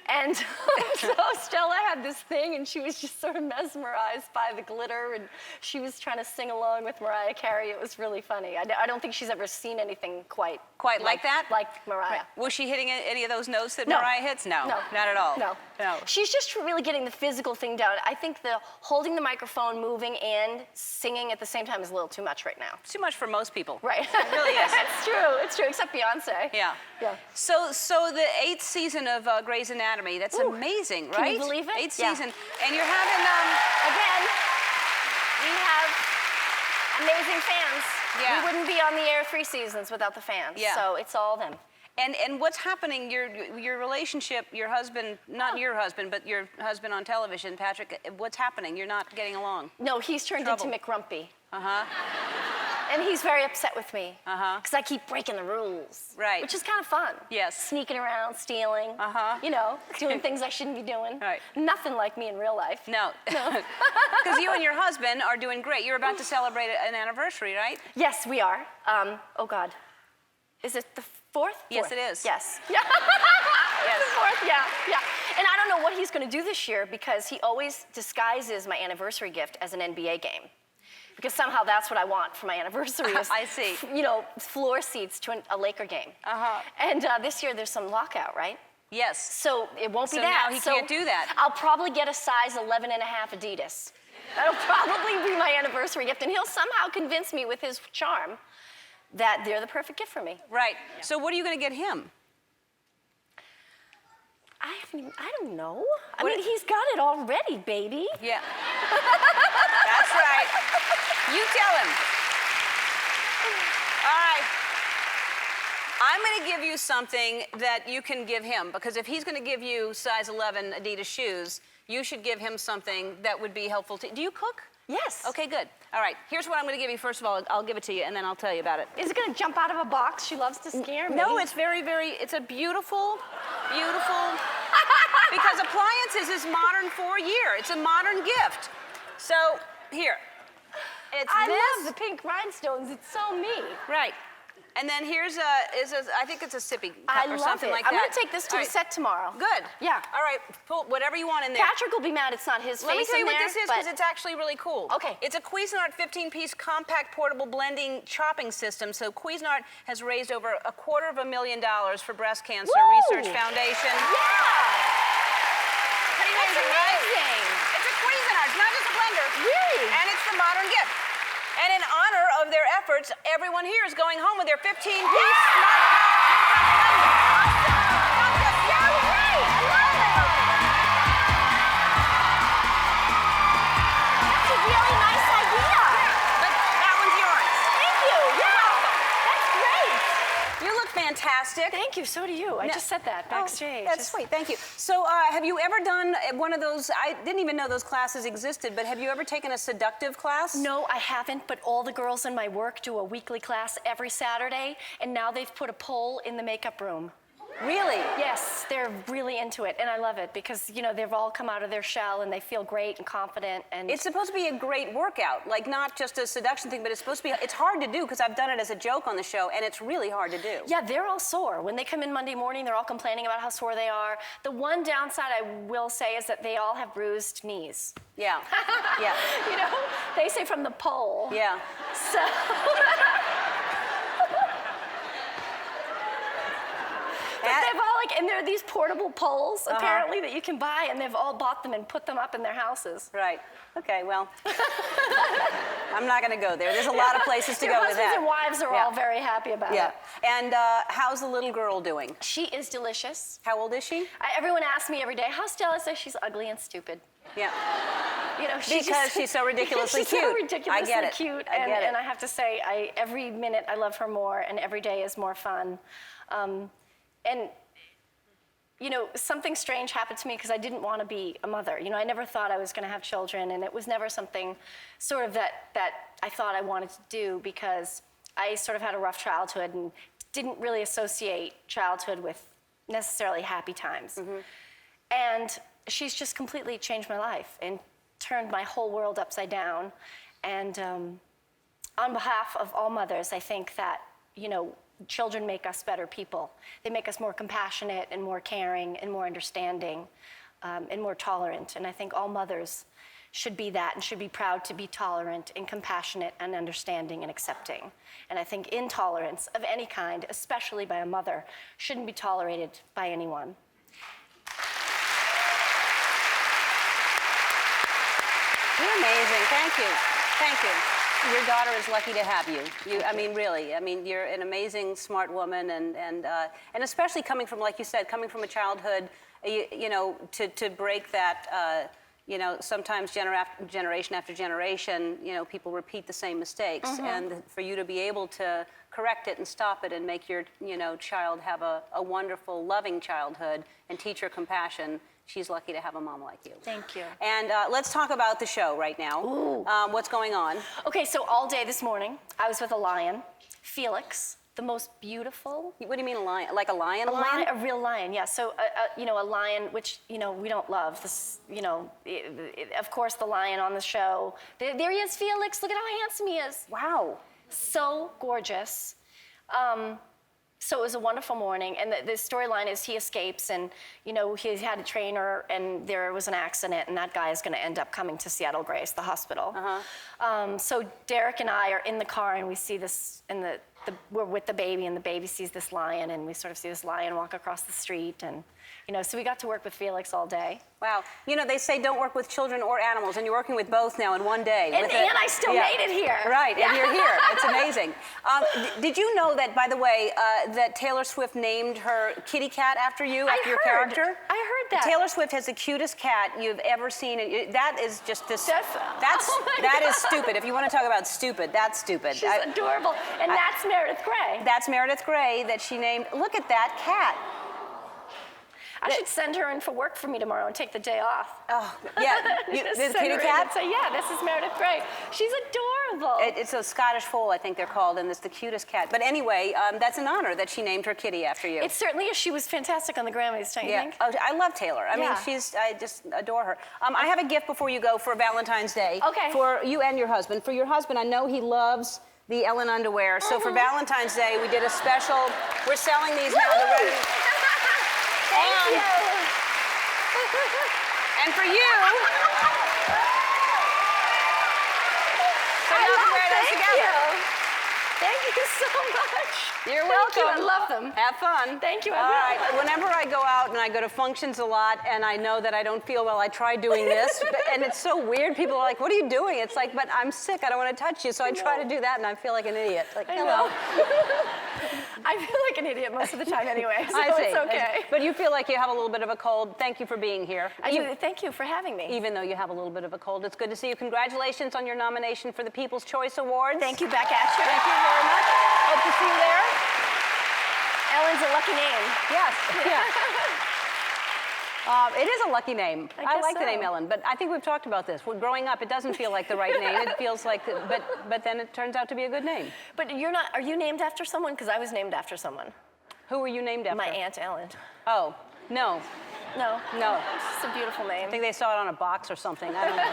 And so Stella had this thing, and she was just sort of mesmerized by the glitter, and she was trying to sing along with Mariah Carey. It was really funny. I don't think she's ever seen anything quite like that? Like Mariah. Was she hitting any of those notes that No. Mariah hits? No, No. not at all. No. No. She's just really getting the physical thing down. I think the holding the microphone, moving, and singing at the same time is a little too much right now. It's too much for most people. Right. It really is. It's true. It's true, except Beyonce. Yeah. Yeah. So the 8th season of Grey's Anatomy, that's Ooh. amazing, right? Can you believe it? 8th Yeah. season. And you're having, Again, we have amazing fans. Yeah. We wouldn't be on the air 3 seasons without the fans. Yeah. So it's all them. and what's happening, your relationship, your husband, not your husband, but your husband on television, Patrick, what's happening? You're not getting along. No, he's turned Trouble. into McGrumpy. Uh-huh. And he's very upset with me. Uh-huh. Because I keep breaking the rules. Right. Which is kind of fun. Yes. Sneaking around, stealing. Uh-huh. You know, doing things I shouldn't be doing. Right. Nothing like me in real life. No. Because you and your husband are doing great. You're about to celebrate an anniversary, right? Yes, we are. Oh, God. Is it the 4th? Yes, 4th. it is. Yes. Yeah. The 4th, yeah, yeah. And I don't know what he's going to do this year because he always disguises my anniversary gift as an NBA game. Because somehow that's what I want for my anniversary is, I see. You know, floor seats to a Laker game. Uh-huh. And this year there's some lockout, right? Yes. So it won't be So that. now he can't do that. I'll probably get a size 11 and a half Adidas. That'll probably be my anniversary gift. And he'll somehow convince me with his charm that they're the perfect gift for me. Right. So what are you going to get him? I don't know. I mean, he's got it already, baby. Yeah. That's right. You tell him. All right. I'm going to give you something that you can give him, because if he's going to give you size 11 Adidas shoes, you should give him something that would be helpful to. Do you cook? Yes. Okay, good. All right, here's what I'm going to give you. First of all, I'll give it to you, and then I'll tell you about it. Is it going to jump out of a box? She loves to scare me. No, it's it's a beautiful, because appliances is modern for a year. It's a modern gift. So, here. I love the pink rhinestones. It's so me. Right. And then here's I think it's a sippy cup or something like that. I'm going to take this to the set tomorrow. Good. Yeah. All right, pull whatever you want in there. Patrick will be mad it's not his face in there. Let me tell you what this is, because it's actually really cool. Okay. It's a Cuisinart 15-piece compact portable blending chopping system. So Cuisinart has raised over $250,000 for Breast Cancer Research Foundation. Yeah. Pretty amazing, right? It's a Cuisinart. It's not just a blender. Really? And it's the modern gift. And in honor of their efforts, everyone here is going home with their 15-piece Smart Power. That's a really nice idea. But that one's yours. Thank you. Yeah. That's great. You look fantastic. Thank you. So do you. I just said that backstage. That's sweet. Thank you. So, have you ever done one of those? I didn't even know those classes existed, but have you ever taken a seductive class? No, I haven't, but all the girls in my work do a weekly class every Saturday, and now they've put a pole in the makeup room. Really? Yes, they're really into it, and I love it because, you know, they've all come out of their shell and they feel great and confident. And It's supposed to be a great workout, like not just a seduction thing, but it's supposed to be, it's hard to do because I've done it as a joke on the show, and it's really hard to do. yeah, they're all sore. When they come in Monday morning, they're all complaining about how sore they are. The one downside I will say is that they all have bruised knees. Yeah. Yeah. You know, they say from the pole. Yeah. So. But they've all and there are these portable poles apparently that you can buy, and they've all bought them and put them up in their houses. Right. Okay, well, I'm not going to go there. There's a lot of places to go with that. Husbands and wives are all very happy about it. And how's the little girl doing? She is delicious. How old is she? Everyone asks me every day, how's Stella? I say she's ugly and stupid. Yeah. You know, she's so ridiculously cute. She's so ridiculously I get it. cute. I get it. And I have to say, every minute I love her more, and every day is more fun. And you know, something strange happened to me because I didn't want to be a mother. You know, I never thought I was going to have children, and it was never something sort of that I thought I wanted to do because I sort of had a rough childhood and didn't really associate childhood with necessarily happy times. And she's just completely changed my life and turned my whole world upside down. And on behalf of all mothers, I think that, you know, children make us better people. They make us more compassionate and more caring and more understanding and more tolerant. And I think all mothers should be that and should be proud to be tolerant and compassionate and understanding and accepting. And I think intolerance of any kind, especially by a mother, shouldn't be tolerated by anyone. You're amazing. Thank you. Thank you. Your daughter is lucky to have you. I mean, really. I mean, you're an amazing, smart woman, and especially coming from, like you said, coming from a childhood, you know, to break that. You know, sometimes generation after generation, you know, people repeat the same mistakes, and for you to be able to correct it and stop it and make your, you know, child have a wonderful, loving childhood and teach her compassion. She's lucky to have a mom like you. Thank you. And let's talk about the show right now. What's going on? Okay, so all day this morning, I was with a lion, Felix, the most beautiful. What do you mean a lion? Like a lion? A real lion, yeah. So, you know, a lion, which, you know, we don't love. This, you know, of course, the lion on the show. There he is, Felix. Look at how handsome he is. Wow. So gorgeous. So it was a wonderful morning, and the storyline is he escapes, and you know he had a trainer, and there was an accident, and that guy is going to end up coming to Seattle Grace, the hospital. So Derek and I are in the car, and we see this, and we're with the baby, and the baby sees this lion, and we sort of see this lion walk across the street, and you know, so we got to work with Felix all day. Wow. You know, they say don't work with children or animals, and you're working with both now in one day. And I still made it here. Right, and you're here. It's amazing. Did you know that, by the way, that Taylor Swift named her kitty cat after you, after your character? I heard that. Taylor Swift has the cutest cat you've ever seen. That is just this. That is stupid. If you want to talk about stupid, that's stupid. She's adorable. And that's Meredith Grey. That's Meredith Grey that she named. Look at that cat. I should send her in for work for me tomorrow and take the day off. Oh, yeah. Just This send kitty her in cat? and say, yeah, this is Meredith Grey. She's adorable. It's a Scottish foal, I think they're called, and it's the cutest cat. But anyway, that's an honor that she named her kitty after you. It certainly is. She was fantastic on the Grammys, don't you think? Oh, I love Taylor. I mean, Yeah. I just adore her. I have a gift before you go for Valentine's Day. Okay. For you and your husband. For your husband, I know he loves the Ellen underwear. So for Valentine's Day, we did a special. We're selling these now. They're ready. Thank you. And for you. So I now love, we wear those thank together. you. Thank you so much. You're Thank you. welcome. I love them. Have fun. Thank you. I All will. right. Whenever I go out and I go to functions a lot and I know that I don't feel well, I try doing this. And it's so weird. People are like, what are you doing? It's like, but I'm sick. I don't want to touch you. So I try to do that and I feel like an idiot. Like, I hello. know. I feel like an idiot most of the time anyway, so I see. it's okay. But you feel like you have a little bit of a cold. Thank you for being here. I do. Thank you for having me. Even though you have a little bit of a cold, it's good to see you. Congratulations on your nomination for the People's Choice Awards. Thank you. Back at you. Thank you very much. Hope to see you there. Ellen's a lucky name. Yes. Yeah. It is a lucky name. I I guess like the name so. Ellen, but I think we've talked about this. When growing up, it doesn't feel like the right name. It feels like, but then it turns out to be a good name. But you're not. Are you named after someone? Because I was named after someone. Who were you named after? My Aunt Ellen. Oh, no. No. No. It's just a beautiful name. I think they saw it on a box or something. I don't know.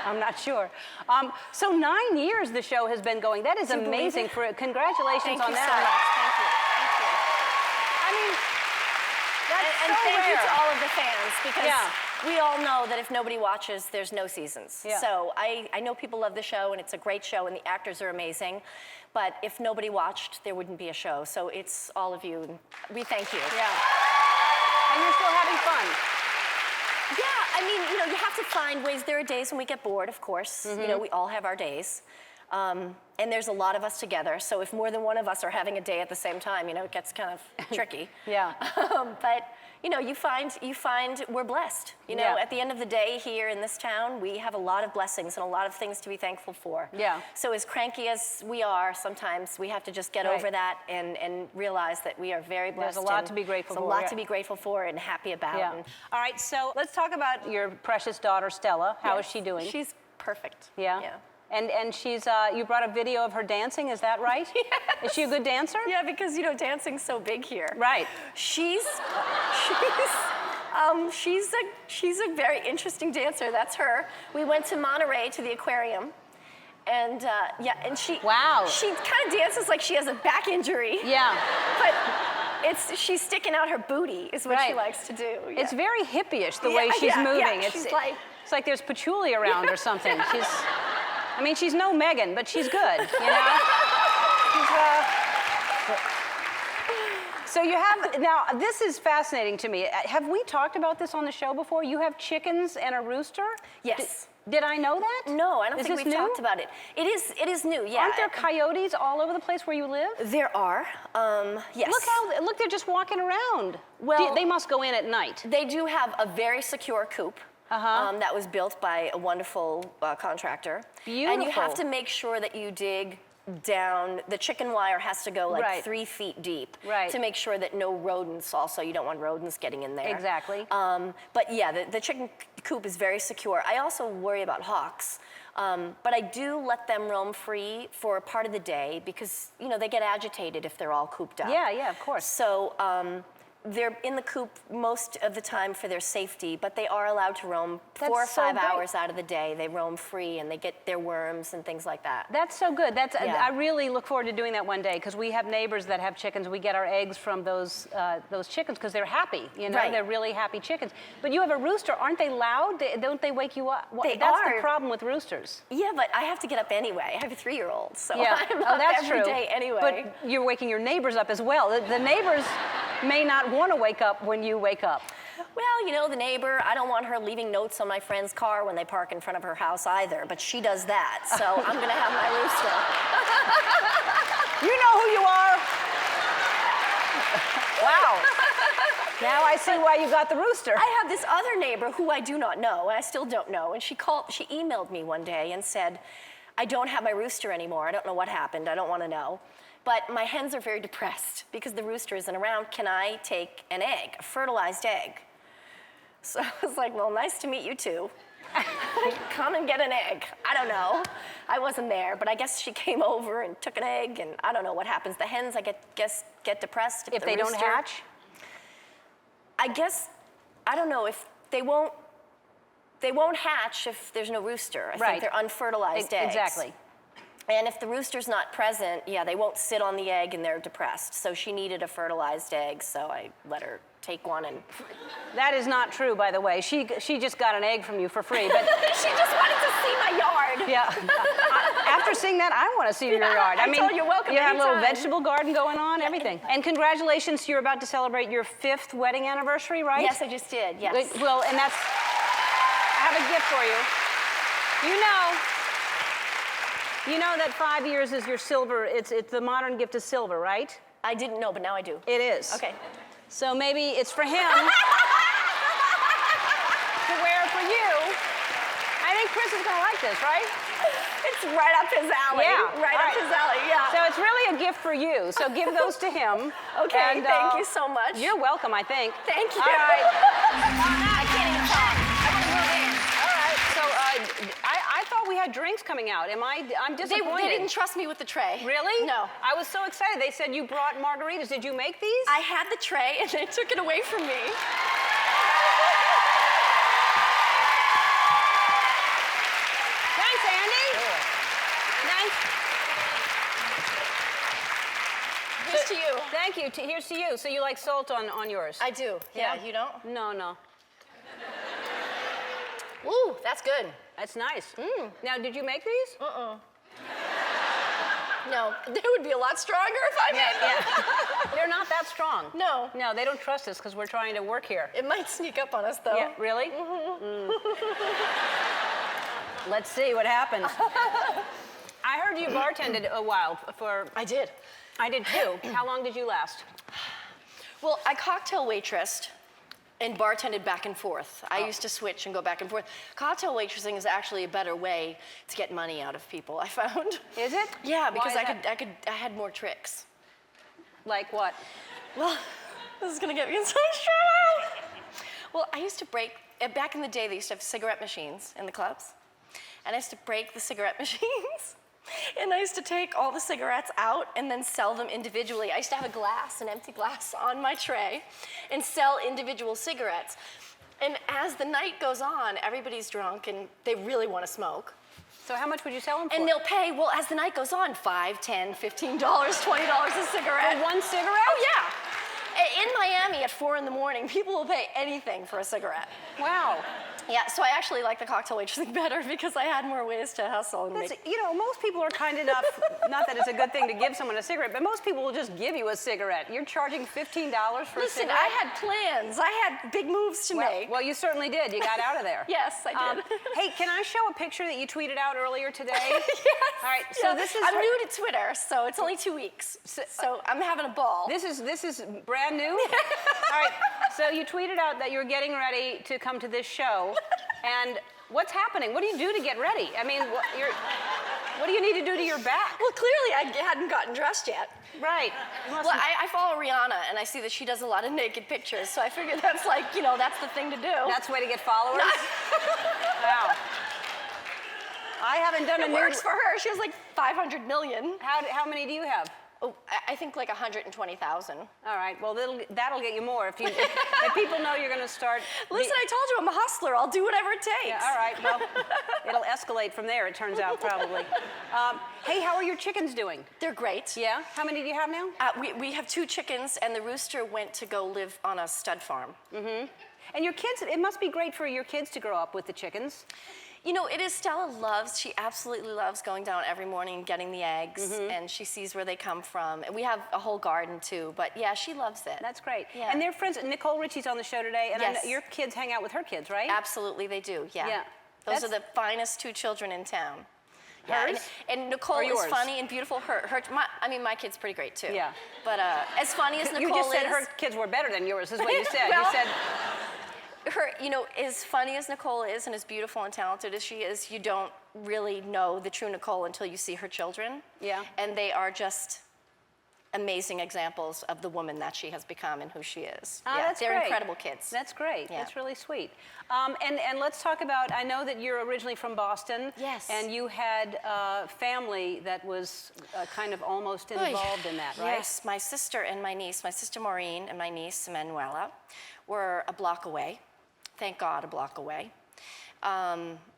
I'm not sure. So 9 years the show has been going. That is Do you believe amazing. it? Congratulations Thank on you that. so much. Thank you. Thank you. I mean, that's And so thank you rare. to all of the fans because Yeah. we all know that if nobody watches, there's no seasons. Yeah. So I know people love the show and it's a great show and the actors are amazing. But if nobody watched, there wouldn't be a show. So it's all of you. And we thank you. Yeah. And you're still having fun. Yeah, I mean, you have to find ways. There are days when we get bored, of course. We all have our days. And there's a lot of us together. So if more than one of us are having a day at the same time, it gets kind of tricky. Yeah. But you find we're blessed. Yeah. At the end of the day here in this town, we have a lot of blessings and a lot of things to be thankful for. Yeah. So as cranky as we are, sometimes we have to just get Right. over that and realize that we are very blessed. There's a lot and to be grateful there's for, a lot yeah. to be grateful for and happy about. Yeah. And All right, so let's talk about your precious daughter, Stella. How is Yes, she doing? She's perfect. Yeah? Yeah. And she's, you brought a video of her dancing, is that right? Yes. Is she a good dancer? Yeah, because dancing's so big here. Right. She's a very interesting dancer. That's her. We went to Monterey to the aquarium, and and she Wow. She kind of dances like she has a back injury. Yeah. But she's sticking out her booty is what she Right. likes to do. Yeah. It's very hippie-ish the Yeah, way she's yeah, moving. yeah, she's like- It's like there's patchouli around or something. She's no Megan, but she's good, So you have, now this is fascinating to me. Have we talked about this on the show before? You have chickens and a rooster? Yes. Did I know that? No, I don't Is think this we've new? talked about it. It is new, yeah. Aren't there coyotes all over the place where you live? There are, yes. Look, they're just walking around. Well- They must go in at night. They do have a very secure coop. Uh-huh. That was built by a wonderful contractor. And you Beautiful. have to make sure that you dig down. The chicken wire has to go like Right. 3 feet deep Right. to make sure that no rodents. Also, you don't want rodents getting in there. Exactly. But yeah, the chicken coop is very secure. I also worry about hawks. But I do let them roam free for a part of the day because they get agitated if they're all cooped up. Yeah, of course. So they're in the coop most of the time for their safety, but they are allowed to roam 4 or That's so 5 great. hours out of the day. They roam free and they get their worms and things like that. That's so good. Yeah. I really look forward to doing that one day because we have neighbors that have chickens. We get our eggs from those chickens because they're happy. Right. They're really happy chickens. But you have a rooster. Aren't they loud? Don't they wake you up? They That's are. the problem with roosters. Yeah, but I have to get up anyway. I have a 3-year-old, so Yeah. I'm up that's every true. day anyway. But you're waking your neighbors up as well. The neighbors may not want to wake up when you wake up. Well, the neighbor, I don't want her leaving notes on my friend's car when they park in front of her house either, but she does that, so I'm gonna have my rooster. You know who you are. Wow. Now I see why you got the rooster. I have this other neighbor who I do not know, and I still don't know, and she emailed me one day and said, I don't have my rooster anymore. I don't know what happened. I don't want to know. But my hens are very depressed because the rooster isn't around. Can I take an egg, a fertilized egg? So I was like, well, nice to meet you two. Come and get an egg. I don't know. I wasn't there, but I guess she came over and took an egg, and I don't know what happens. The hens, I guess, get depressed if they don't hatch? I guess, I don't know, if they won't hatch if there's no rooster. I think they're unfertilized eggs. Exactly. And if the rooster's not present, yeah, they won't sit on the egg and they're depressed. So she needed a fertilized egg, so I let her take one and... That is not true, by the way. She just got an egg from you for free, but... She just wanted to see my yard. Yeah. After seeing that, I want to see your yard. I mean, you're welcome you have a little anytime. vegetable garden going on, everything. And congratulations, you're about to celebrate your 5th wedding anniversary, right? Yes, I just did, yes. Well, and that's... I have a gift for you. You know that 5 years is your silver, it's the modern gift is silver, right? I didn't know, but now I do. It is. Okay. So maybe it's for him to wear for you. I think Chris is going to like this, right? It's right up his alley. Yeah. Right up his alley, yeah. So it's really a gift for you. So give those to him. Okay, and, thank you so much. You're welcome, I think. Thank you. All right. I can't even talk. I want to move in. All right. So I thought we had drinks coming out. I'm disappointed. They didn't trust me with the tray. Really? No. I was so excited. They said you brought margaritas. Did you make these? I had the tray and they took it away from me. Thanks, Andy. Thanks. Here's to you. Thank you. Here's to you. So you like salt on yours? I do. Yeah, you don't? No. Ooh, that's good. That's nice. Now, did you make these? No, they would be a lot stronger if I made them. They're not that strong. No. No, they don't trust us because we're trying to work here. It might sneak up on us, though. Yeah, really? Let's see what happens. I heard you bartended a while for... I did. I did too. How long did you last? Well, I cocktail waitressed and bartended back and forth. I used to switch and go back and forth. Cocktail waitressing is actually a better way to get money out of people, I found. Is it? Yeah, because Why is I had more tricks. Like what? Well, this is gonna get me in so much trouble. Well, I used to break, back in the day, they used to have cigarette machines in the clubs. And I used to break the cigarette machines. And I used to take all the cigarettes out and then sell them individually. I used to have a glass, an empty glass on my tray and sell individual cigarettes. And as the night goes on, everybody's drunk and they really want to smoke. So how much would you sell them for? And they'll pay, well, as the night goes on, $5, $10, $15, $20 a cigarette. For one cigarette? Oh, yeah. In Miami at 4 in the morning, people will pay anything for a cigarette. Wow. Yeah, so I actually like the cocktail waitressing better because I had more ways to hustle and make... You know, most people are kind enough, not that it's a good thing to give someone a cigarette, but most people will just give you a cigarette. You're charging $15 for a cigarette? Listen, I had plans. I had big moves to make. Well, you certainly did. You got out of there. Yes, I did. Hey, can I show a picture that you tweeted out earlier today? Yes. All right, so Yeah. this is... I'm new to Twitter, so it's only 2 weeks. So I'm having a ball. This is brand new? All right, so you tweeted out that you're getting ready to come to this show, and what's happening? What do you do to get ready? I mean, what do you need to do to your back? Well, clearly I hadn't gotten dressed yet. Right. Well, I follow Rihanna, and I see that she does a lot of naked pictures, so I figured that's like, you know, that's the thing to do. That's the way to get followers? Wow. I haven't done a It nude... works for her. She has like 500 million. How many do you have? Oh, I think like 120,000. All right, well, that'll get you more if people know you're going to start... Listen, I told you I'm a hustler. I'll do whatever it takes. Yeah, all right, well, it'll escalate from there, it turns out, probably. Hey, how are your chickens doing? They're great. Yeah? How many do you have now? We have 2 chickens, and the rooster went to go live on a stud farm. Mm-hmm. And your kids, it must be great for your kids to grow up with the chickens. You know, it is Stella she absolutely loves going down every morning and getting the eggs, and she sees where they come from. And we have a whole garden too, but yeah, she loves it. That's great. Yeah. And they're friends, Nicole Richie's on the show today, and Yes. I know your kids hang out with her kids, right? Absolutely, they do, yeah. Yeah. Those are the finest 2 children in town. Hers? Yeah, and Nicole Or is yours? funny and beautiful. My kid's pretty great too. Yeah. But as funny as Nicole You just said is, her kids were better than yours, is what you said. Well, You said... you know, as funny as Nicole is and as beautiful and talented as she is, you don't really know the true Nicole until you see her children. Yeah. And they are just amazing examples of the woman that she has become and who she is. Oh, that's they're great. incredible kids. That's great. Yeah. That's really sweet. And let's talk about, I know that you're originally from Boston. Yes. And you had family that was kind of almost involved in that, right? Yes, my sister and my niece, my sister Maureen and my niece Manuela, were a block away. Thank God, a block away.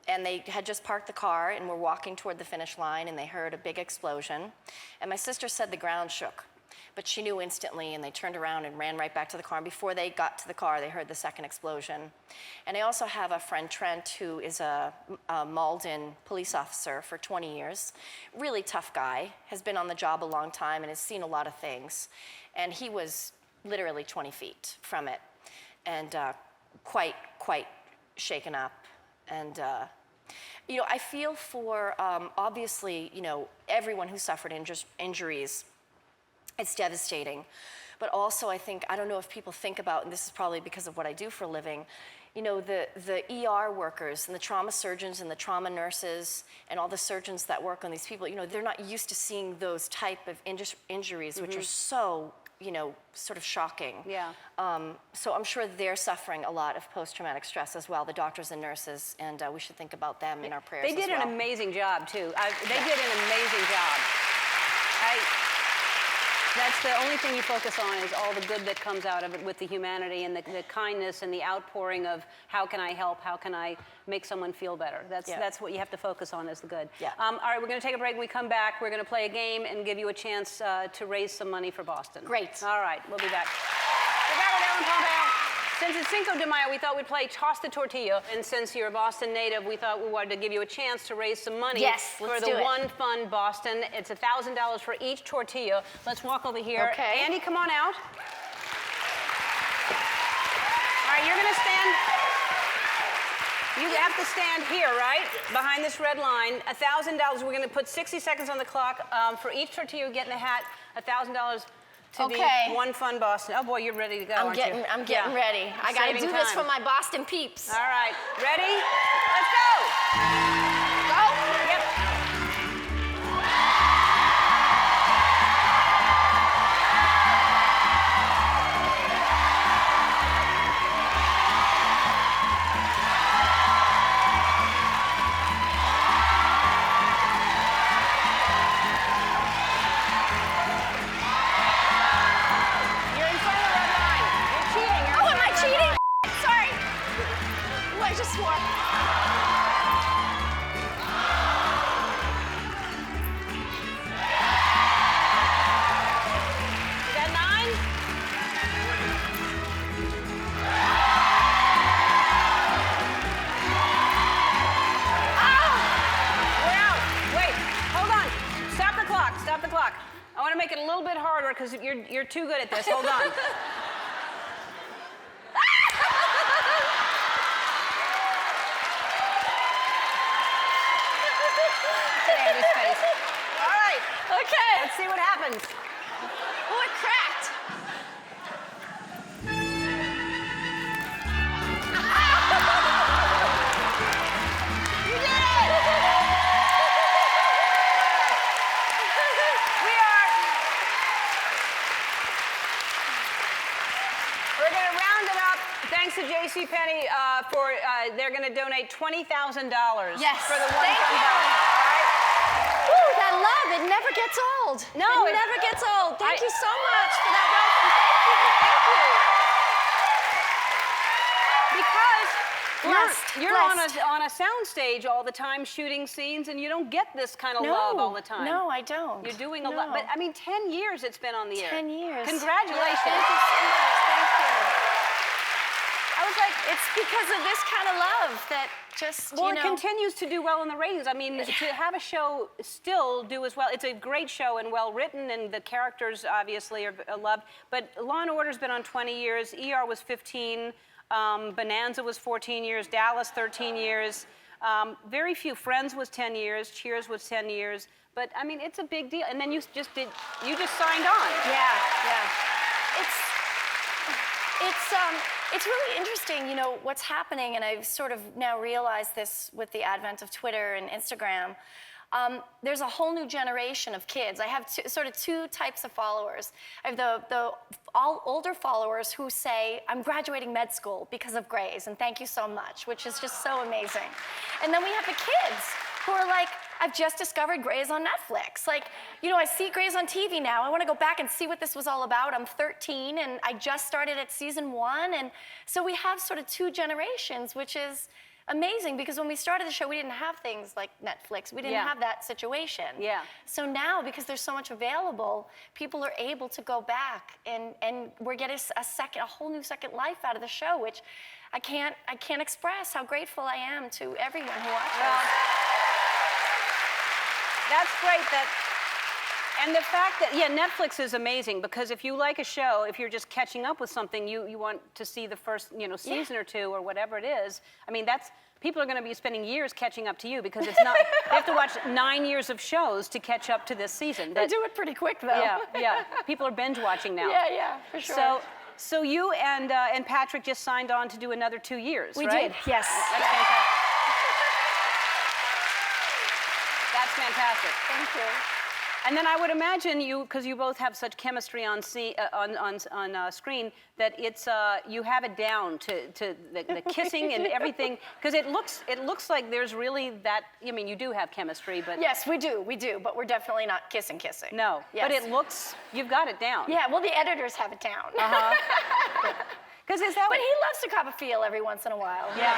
And they had just parked the car and were walking toward the finish line, and they heard a big explosion. And my sister said the ground shook, but she knew instantly, and they turned around and ran right back to the car. And before they got to the car, they heard the second explosion. And I also have a friend, Trent, who is a Malden police officer for 20 years. Really tough guy, has been on the job a long time and has seen a lot of things. And he was literally 20 feet from it, and quite shaken up. And you know, I feel for obviously, you know, everyone who suffered injuries. It's devastating, but also I think, I don't know if people think about, and this is probably because of what I do for a living, you know, the ER workers and the trauma surgeons and the trauma nurses and all the surgeons that work on these people, you know, they're not used to seeing those type of injuries, which are so, you know, sort of shocking. Yeah. So I'm sure they're suffering a lot of post-traumatic stress as well, the doctors and nurses, and we should think about them in our prayers They did as well. an amazing job, too. They did an amazing job. That's the only thing you focus on is all the good that comes out of it with the humanity and the kindness and the outpouring of how can I help, how can I make someone feel better. That's what you have to focus on is the good. Yeah. All right, we're going to take a break. When we come back, we're going to play a game and give you a chance to raise some money for Boston. Great. All right, we'll be back. We're back with Ellen Pompeo. Since it's Cinco de Mayo, we thought we'd play Toss the Tortilla. And since you're a Boston native, we thought we wanted to give you a chance to raise some money for the One Fund Boston. It's $1,000 for each tortilla. Let's walk over here. Okay. Andy, come on out. All right, you're going to stand. You have to stand here, right? Behind this red line. $1,000. We're going to put 60 seconds on the clock. For each tortilla you get in the hat, $1,000 to the One Fund Boston. Oh boy, you're ready to go, aren't you? I'm getting ready. I got to do this for my Boston peeps. All right, ready? Let's go. Go? Yep. You're in front of the red line. You're cheating. You're Oh, in am I front of the red cheating? line. Sorry. Ooh, I just swore. You got 9? We're out. Wait, hold on. Stop the clock. Stop the clock. I want to make it a little bit harder because you're too good at this. Hold on. Look at Andy's face. All right, Okay. let's see what happens. Oh, it cracked. You did it! We're going to round it up. Thanks to JCPenney they're going to donate $20,000 Yes. for the One Thank Fund you. Boston. All right? Ooh, that love, it never gets old. No, it never gets old. Thank I- you so much for that welcome. Thank you. Because Blessed, you're blessed. on a sound stage all the time shooting scenes, and you don't get this kind of love all the time. No, I don't. You're doing a lot. But I mean, 10 years it's been on the air. 10 years. Congratulations. Yeah, thank you so much. Thank you. I was like, it's because of this kind of love that just, Well, you know. it continues to do well in the ratings. I mean, to have a show still do as well, it's a great show and well written, and the characters obviously are loved. But Law and Order's been on 20 years. ER was 15. Bonanza was 14 years. Dallas 13 years. Very few. Friends was 10 years. Cheers was 10 years. But I mean, it's a big deal. And then you just signed on. Yeah, yeah. It's really interesting, you know, what's happening, and I've sort of now realized this with the advent of Twitter and Instagram. there's a whole new generation of kids. I have sort of two types of followers. I have the all older followers who say, I'm graduating med school because of Grey's, and thank you so much, which is just so amazing. And then we have the kids who are like, I've just discovered Grey's on Netflix. Like, you know, I see Grey's on TV now. I want to go back and see what this was all about. I'm 13, and I just started at season 1. And so we have sort of two generations, which is amazing, because when we started the show, we didn't have things like Netflix. We didn't have that situation. Yeah. So now, because there's so much available, people are able to go back, and we're getting a whole new second life out of the show, which I can't express how grateful I am to everyone who watches. Well, that's great. And the fact that, Netflix is amazing, because if you like a show, if you're just catching up with something, you want to see the first, season or two or whatever it is. I mean, people are going to be spending years catching up to you, because it's not, they have to watch 9 years of shows to catch up to this season. They do it pretty quick, though. Yeah. People are binge watching now. Yeah, for sure. So you and Patrick just signed on to do another 2 years, we right? did, yes. That's fantastic. That's fantastic. Thank you. And then I would imagine because you both have such chemistry on screen, that it's you have it down to the kissing and everything. Because it looks like there's really that. I mean, you do have chemistry, but yes, we do, but we're definitely not kissing. No, yes. But it looks you've got it down. Yeah, well, the editors have it down. Because is that? But he loves to cop a feel every once in a while. Yeah.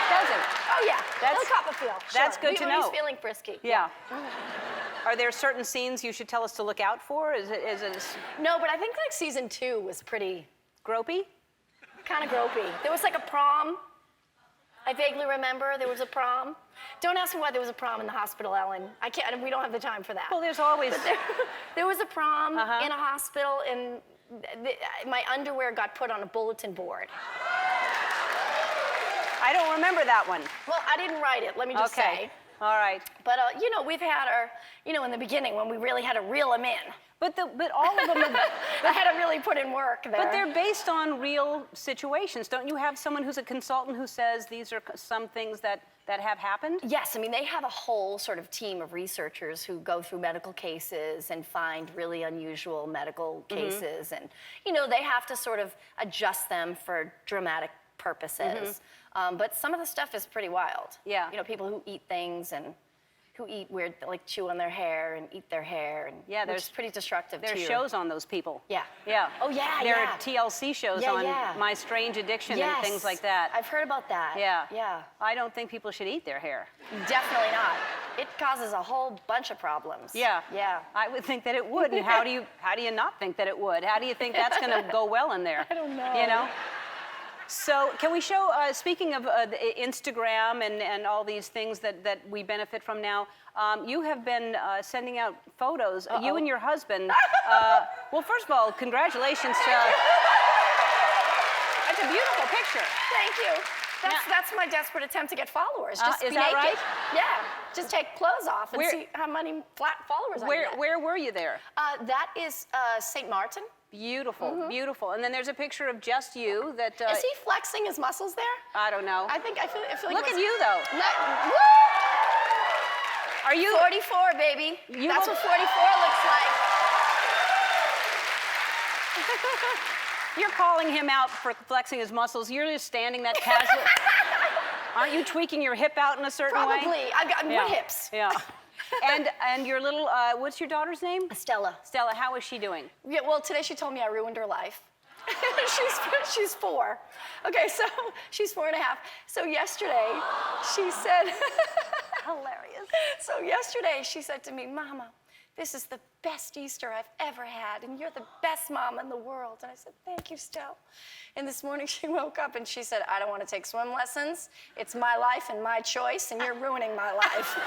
Does it? Oh yeah, he'll cop a feel. That's good to know. He's feeling frisky. Yeah. Are there certain scenes you should tell us to look out for? Is it No, but I think like season 2 was pretty gropey? Kind of gropey. There was like a prom. I vaguely remember there was a prom. Don't ask me why there was a prom in the hospital, Ellen. I can't. We don't have the time for that. Well, there's always. There was a prom in a hospital, and my underwear got put on a bulletin board. I don't remember that one. Well, I didn't write it. Let me just say. All right. But we've had our, in the beginning when we really had to reel them in. But all of them. I had to really put in work there. But they're based on real situations. Don't you have someone who's a consultant who says these are some things that have happened? Yes, I mean, they have a whole sort of team of researchers who go through medical cases and find really unusual medical cases. And, they have to sort of adjust them for dramatic purposes. But some of the stuff is pretty wild. Yeah. People who eat things and who eat weird, like chew on their hair and eat their hair. And which is pretty destructive, There's shows on those people. Yeah. Yeah. Oh, yeah, There are TLC shows on My Strange Addiction and things like that. I've heard about that. Yeah. Yeah. I don't think people should eat their hair. Definitely not. It causes a whole bunch of problems. Yeah. Yeah. I would think that it would. And how do you not think that it would? How do you think that's going to go well in there? I don't know. So can we show, speaking of Instagram and all these things that we benefit from now, you have been sending out photos, you and your husband. Well, first of all, congratulations. That's a beautiful picture. Thank you. That's my desperate attempt to get followers. Just is be that naked. right? Yeah. Just take clothes off and see how many followers I get. Where were you there? That is St. Martin. Beautiful, beautiful. And then there's a picture of just you that... Is he flexing his muscles there? I don't know. I feel like Look at you, though. Are you... 44, baby. That's what 44 looks like. You're calling him out for flexing his muscles. You're just standing that casual. Aren't you tweaking your hip out in a certain way? Probably. I've got good hips. Yeah. And your little, what's your daughter's name? Stella. Stella, how is she doing? Yeah, well, today she told me I ruined her life. she's 4. Okay, so she's 4 and a half. So yesterday, she said, hilarious. So yesterday, she said to me, Mama, this is the best Easter I've ever had, and you're the best mom in the world. And I said, thank you, Stella. And this morning she woke up and she said, I don't want to take swim lessons. It's my life and my choice, and you're ruining my life.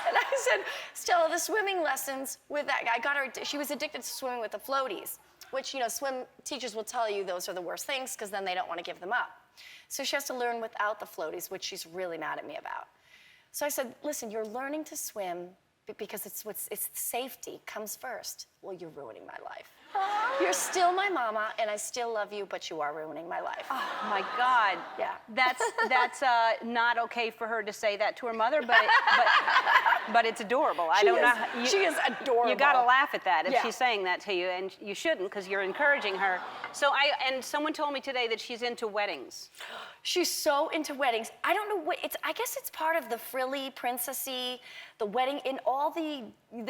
And I said, Stella, the swimming lessons with that guy, I got her, she was addicted to swimming with the floaties, which, swim teachers will tell you those are the worst things because then they don't want to give them up. So she has to learn without the floaties, which she's really mad at me about. So I said, listen, you're learning to swim because it's safety comes first. Well, you're ruining my life. You're still my mama, and I still love you, but you are ruining my life. Oh my God. Yeah. That's not okay for her to say that to her mother, but it's adorable. I don't know. She is adorable. You gotta laugh at that if Yeah. she's saying that to you, and you shouldn't because you're encouraging her. So and someone told me today that she's into weddings. She's so into weddings. I don't know what I guess it's part of the frilly, princessy, the wedding in all the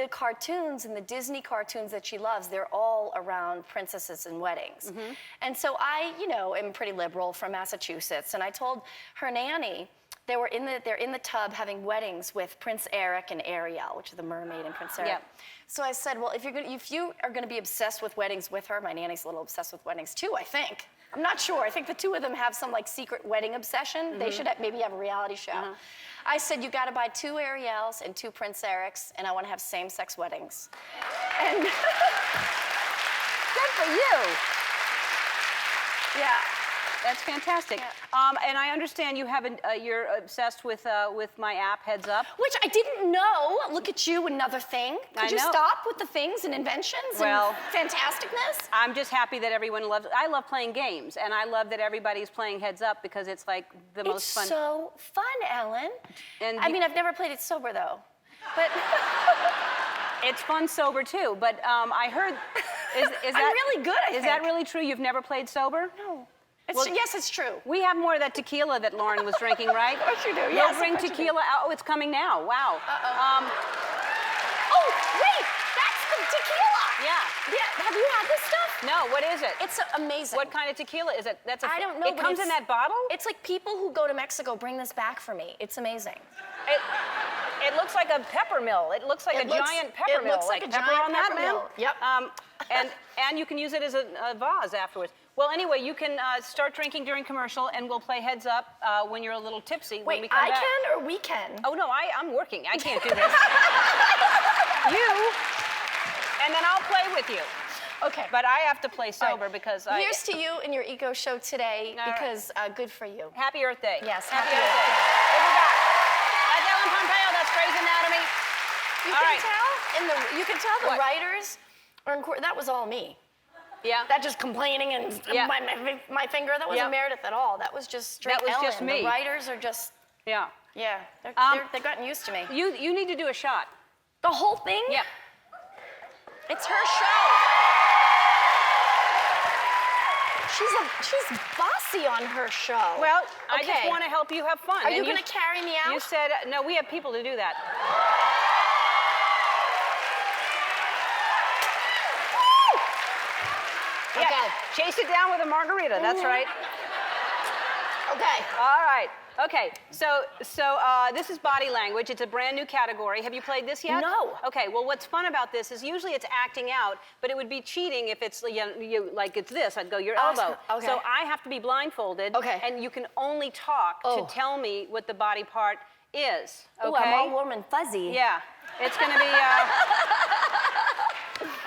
cartoons and the Disney cartoons that she loves. They're all around princesses and weddings. And so I, am pretty liberal from Massachusetts, and I told her nanny they're in the tub having weddings with Prince Eric and Ariel, which is the mermaid and Prince Eric. Yep. So I said, well, if you are gonna be obsessed with weddings with her, my nanny's a little obsessed with weddings too, I think. I'm not sure. I think the two of them have some secret wedding obsession. They should maybe have a reality show. I said, you gotta buy 2 Ariels and 2 Prince Erics, and I wanna have same-sex weddings. And Good for you. yeah. That's fantastic. Yeah. And I understand you're obsessed with my app, Heads Up. Which I didn't know. Look at you, another thing. Could you know. stop with the things and inventions Well, and fantasticness? I'm just happy that everyone loves. I love playing games, and I love that everybody's playing Heads Up because it's like the most fun. It's so fun, Ellen. And I mean, I've never played it sober though, but it's fun sober too. But I heard, is that I'm really good? I Is that really true? You've never played sober? No. Yes, it's true. We have more of that tequila that Lauren was drinking, right? Of course you do. You'll Yes, of bring course you do. tequila out. Oh, it's coming now. Wow. Oh, wait, that's the tequila. Yeah. Yeah. Have you had this stuff? No, what is it? It's amazing. What kind of tequila is it? I don't know. It but comes in it's- that bottle? It's like people who go to Mexico bring this back for me. It's amazing. It looks like a pepper mill. It looks like a giant pepper mill. It looks like a pepper giant on that pepper man? mill. Yep. And you can use it as a vase afterwards. Well, anyway, you can start drinking during commercial, and we'll play Heads Up when you're a little tipsy. when we Wait, come I back. can or we can? Oh no, I'm working. I can't do this. You, and then I'll play with you. Okay. But I have to play All sober right. because Here's to you and your ego show today All right. because good for you. Happy Earth Day. Yes, Happy happy Earth Earth Day. Day. We'll be back. That's Ellen Pompeo. That's Grey's Anatomy. You All can right. tell you can tell the What? writers are in court. That was all me. Yeah. That just complaining and Yeah. my finger. That wasn't Yeah. Meredith at all. That was just straight That was Ellen. just me. The writers are just Yeah. they've gotten used to me. You need to do a shot. The whole thing? Yeah. It's her show. She's bossy on her show. Well, I just Okay. want to help you have fun. Are and you going to carry me out? You said no. We have people to do that. Yeah. Okay. Chase it down with a margarita. That's right. Okay. All right. Okay. So this is body language. It's a brand new category. Have you played this yet? No. Okay. Well, what's fun about this is usually it's acting out, but it would be cheating if it's you like it's this. I'd go your elbow. Okay. So I have to be blindfolded. Okay. And you can only talk to tell me what the body part is. Okay. Ooh, I'm all warm and fuzzy. Yeah. It's going to be.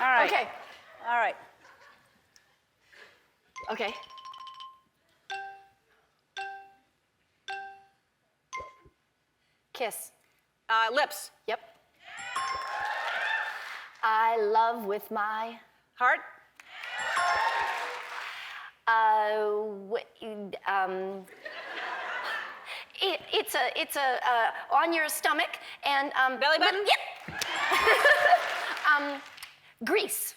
All right. Okay. All right. Okay. Kiss. Lips. Yep. I love with my Heart. It's on your stomach and Belly button? Yep. Grease.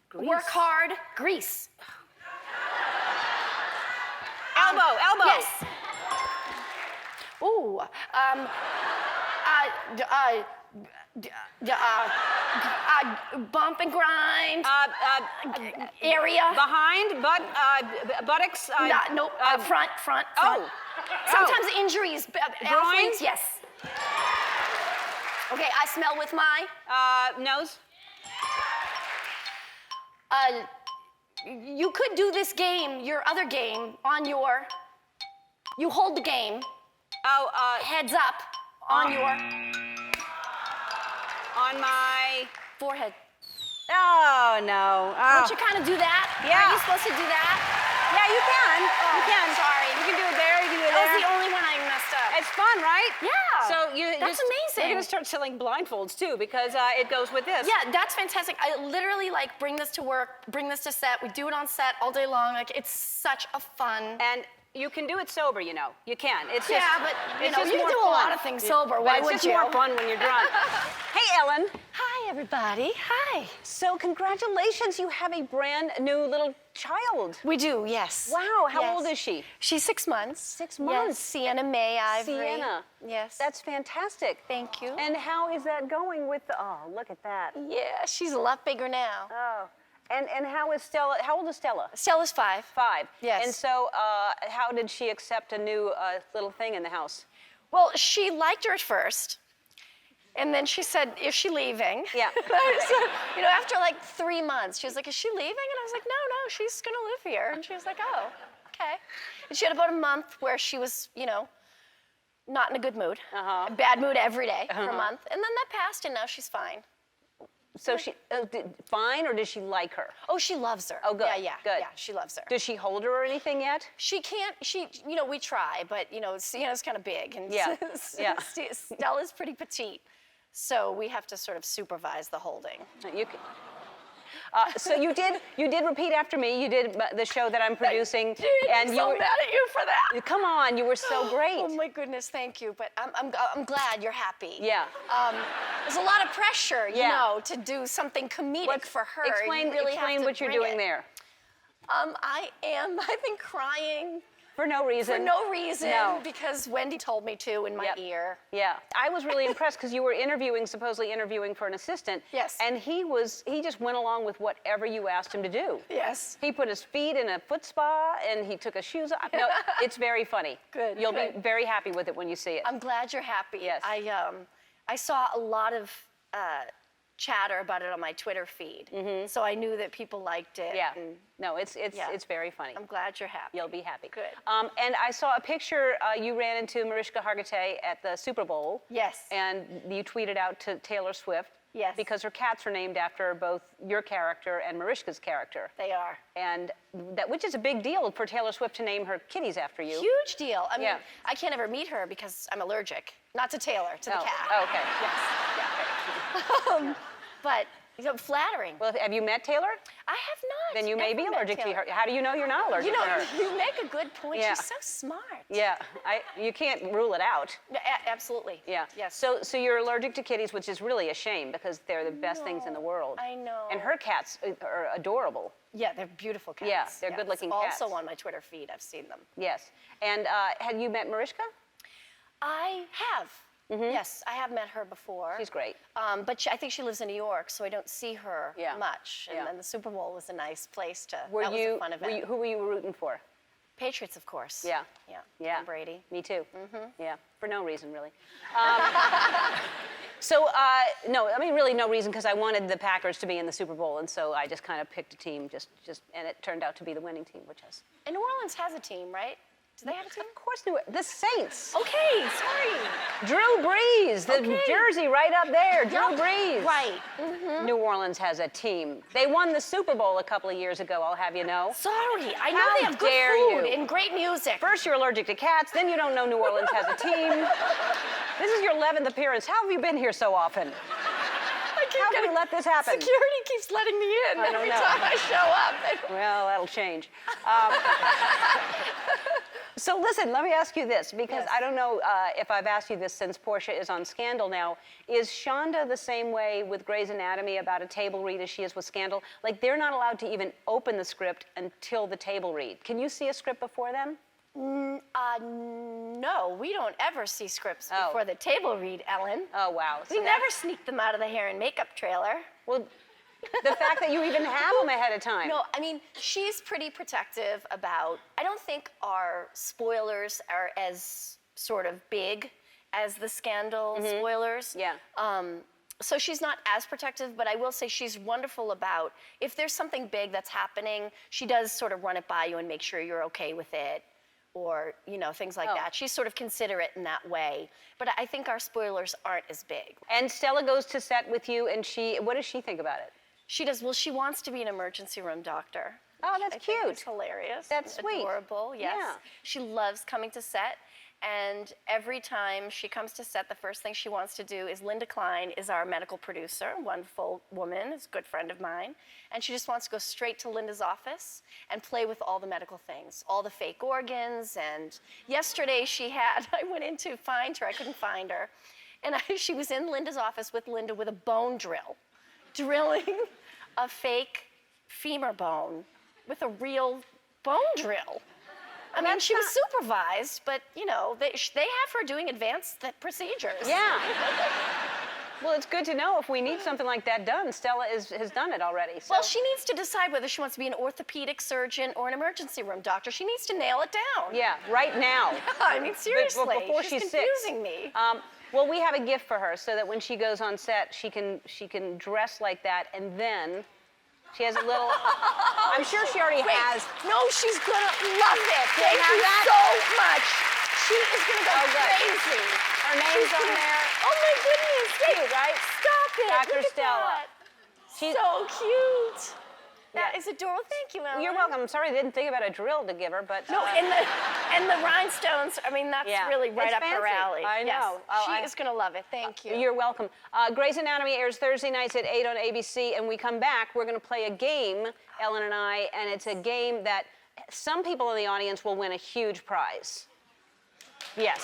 Grease. Work hard. Grease. Elbow. Yes. Ooh. Bump and grind. Area. Behind, buttocks. Front. Oh. Sometimes injuries. Groin? Athletes, yes. Okay, I smell with my. Nose. You could do this game, your other game, on your. You hold the game. Heads up on your On my forehead. Oh no. Oh. Don't you kind of do that? Yeah. Aren't you supposed to do that? Yeah, you can. Oh, you can. sorry. You can do it there. You can do there. That was the only one I messed up. It's fun, right? Yeah. So That's amazing. You're gonna start selling blindfolds too, because it goes with this. Yeah, that's fantastic. I literally like bring this to work, bring this to set. We do it on set all day long. Like it's such a fun. And you can do it sober, you know. You can. It's just, Yeah, but it's just you more do fun. a lot of things sober. Why But would it's you? just more fun when you're drunk. Hey, Ellen. Hi, everybody. Hi. So congratulations, you have a brand new little child. We do, yes. Wow, how Yes. old is she? She's 6 months. 6 Yes, months. Sienna May Ivory. Sienna. Yes. That's fantastic. Thank you. And how is that going with the, oh, look at that. Yeah, she's a lot bigger now. Oh. And how is Stella, how old is Stella? Stella's 5. 5. Yes. And so how did she accept a new little thing in the house? Well, she liked her at first. And then she said, is she leaving? Yeah. I said, after like 3 months, she was like, is she leaving? And I was like, no, she's gonna live here. And she was like, oh, okay. And she had about a month where she was, not in a good mood. A bad mood every day for a month. And then that passed and now she's fine. So she, fine, or does she like her? Oh, she loves her. Oh, good, Yeah, good. Yeah, she loves her. Does she hold her or anything yet? She can't, we try, but, Sienna's kind of big. And Yeah, yeah. Stella's pretty petite. So we have to sort of supervise the holding. You can, so you did repeat after me. You did the show that I'm producing, I'm so mad at you for that. Come on, you were so great. Oh my goodness, thank you. But I'm glad you're happy. Yeah. There's a lot of pressure, to do something comedic for her. Explain, You really explain have to what you're bring doing it. there. I've been crying. For no reason. For no reason, No. because Wendy told me to in my Yep. ear. Yeah, I was really impressed because you were supposedly interviewing for an assistant. Yes. And he just went along with whatever you asked him to do. Yes. He put his feet in a foot spa and he took his shoes off. No, it's very funny. Good, You'll good. be very happy with it when you see it. I'm glad you're happy. Yes. I saw a lot of chatter about it on my Twitter feed, so I knew that people liked it. Yeah. and No, it's Yeah. very funny. I'm glad you're happy. You'll be happy. Good. And I saw a picture you ran into Mariska Hargitay at the Super Bowl. Yes. And you tweeted out to Taylor Swift. Yes. Because her cats are named after both your character and Mariska's character. They are. And which is a big deal for Taylor Swift to name her kitties after you. Huge deal. I mean, Yeah. I can't ever meet her because I'm allergic. Not to Taylor, to the Oh, cat. oh, okay. Yes. Yeah. But flattering. Well, have you met Taylor? I have not. Then you may be never met allergic to Taylor. her. How do you know you're not allergic to her? You make a good point. Yeah. She's so smart. Yeah, you can't rule it out. Absolutely. Yeah. Yes. So you're allergic to kitties, which is really a shame because they're the best things in the world. I know. And her cats are adorable. Yeah, they're beautiful cats. Yeah, they're good-looking cats. Also on my Twitter feed, I've seen them. Yes. And had you met Mariska? I have. Yes, I have met her before. She's great. But I think she lives in New York, so I don't see her Yeah. much. And Yeah. then the Super Bowl was a nice place to. Were that was you? a fun event. Who were you rooting for? Patriots, of course. Yeah. Yeah. Yeah. Tom Brady. Me too. Yeah, for no reason really. No, I mean really no reason because I wanted the Packers to be in the Super Bowl, and so I just kind of picked a team, and it turned out to be the winning team, which is. And New Orleans has a team, right? Do they have a team? Of course, the Saints. Okay, sorry. Drew Brees, the Okay. jersey right up there. Drew Yep, Brees. right. New Orleans has a team. They won the Super Bowl a couple of years ago. I'll have you know. Sorry, I know How they have good dare food you. and great music. First, you're allergic to cats. Then you don't know New Orleans has a team. This is your 11th appearance. How have you been here so often? How can we let this happen? Security keeps letting me in I don't every know. time I show up. Well, that'll change. So listen, let me ask you this, because Yes. I don't know if I've asked you this since Portia is on Scandal now. Is Shonda the same way with Grey's Anatomy about a table read as she is with Scandal? Like, they're not allowed to even open the script until the table read. Can you see a script before then? No, we don't ever see scripts Oh. before the table read, Ellen. Oh, wow. We never sneak them out of the hair and makeup trailer. Well, the fact that you even have them ahead of time. No, I mean, she's pretty protective about, I don't think our spoilers are as sort of big as the Scandal spoilers. Yeah. So she's not as protective, but I will say she's wonderful about, if there's something big that's happening, she does sort of run it by you and make sure you're okay with it, or, things like Oh. that. She's sort of considerate in that way. But I think our spoilers aren't as big. And Stella goes to set with you, and what does she think about it? She does, well, she wants to be an emergency room doctor. Oh, that's I think cute. is hilarious. That's and sweet. Adorable, yes. Yeah. She loves coming to set. And every time she comes to set, the first thing she wants to do is Linda Klein is our medical producer, wonderful woman, is a good friend of mine. And she just wants to go straight to Linda's office and play with all the medical things, all the fake organs. And yesterday I went in to find her, I couldn't find her. And she was in Linda's office with Linda with a bone drill, drilling a fake femur bone with a real bone drill. I mean, she was supervised, but, you know, they have her doing advanced procedures. Yeah. Well, it's good to know if we need something like that done. Stella has done it already. So. Well, she needs to decide whether she wants to be an orthopedic surgeon or an emergency room doctor. She needs to nail it down. Yeah, right now. I mean, seriously. But before she's confusing me. Well, we have a gift for her so that when she goes on set, she can dress like that, and then she has a little. I'm sure she already has. No, she's gonna love it. Thank you that? so much. She is gonna go crazy. Her name's on there. Oh my goodness! Cute, right? Stop it! Dr. Look at Stella. that. So cute. That Yeah. is adorable. Thank you, Ellen. You're welcome. I'm sorry I didn't think about a drill to give her, but. No, and the rhinestones. I mean, that's really right It's up her fancy. alley. I know. Yes. Oh, She is gonna love it. Thank you. You're welcome. Grey's Anatomy airs Thursday nights at 8 on ABC, and we come back, we're going to play a game, Ellen and I, and it's a game that some people in the audience will win a huge prize. Yes.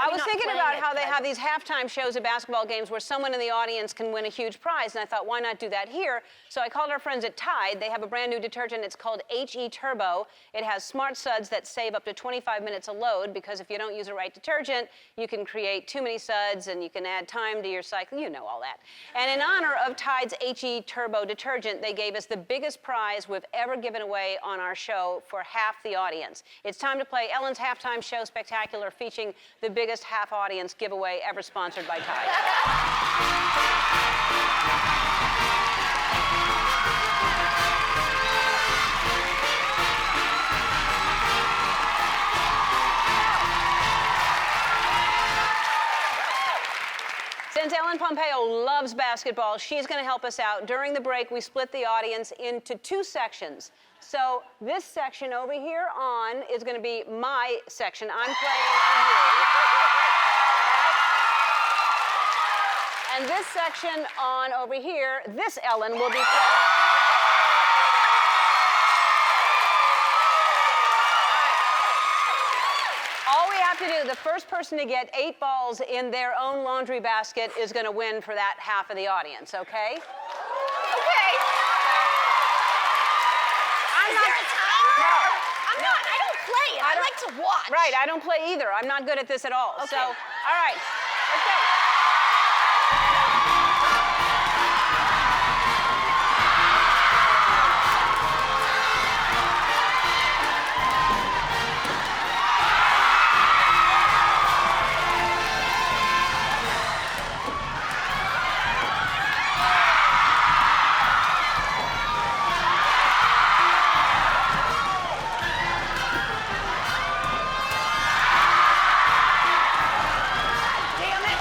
I was thinking about how they have these halftime shows at basketball games where someone in the audience can win a huge prize, and I thought, why not do that here? So I called our friends at Tide. They have a brand new detergent. It's called HE Turbo. It has smart suds that save up to 25 minutes a load, because if you don't use the right detergent, you can create too many suds and you can add time to your cycle. You know all that. And in honor of Tide's HE Turbo detergent, they gave us the biggest prize we've ever given away on our show for half the audience. It's time to play Ellen's Halftime Show Spectacular, featuring the biggest half audience giveaway ever sponsored by Tide. Since Ellen Pompeo loves basketball, she's going to help us out. During the break, we split the audience into two sections. So this section over here on is going to be my section. I'm playing for you. And this section on over here, this Ellen will be playing. All we have to do, the first person to get 8 balls in their own laundry basket is going to win for that half of the audience, okay? Okay. I'm not. No. I don't play it. I like to watch. Right, I don't play either. I'm not good at this at all. Okay. So, all right, let's go. Damn it.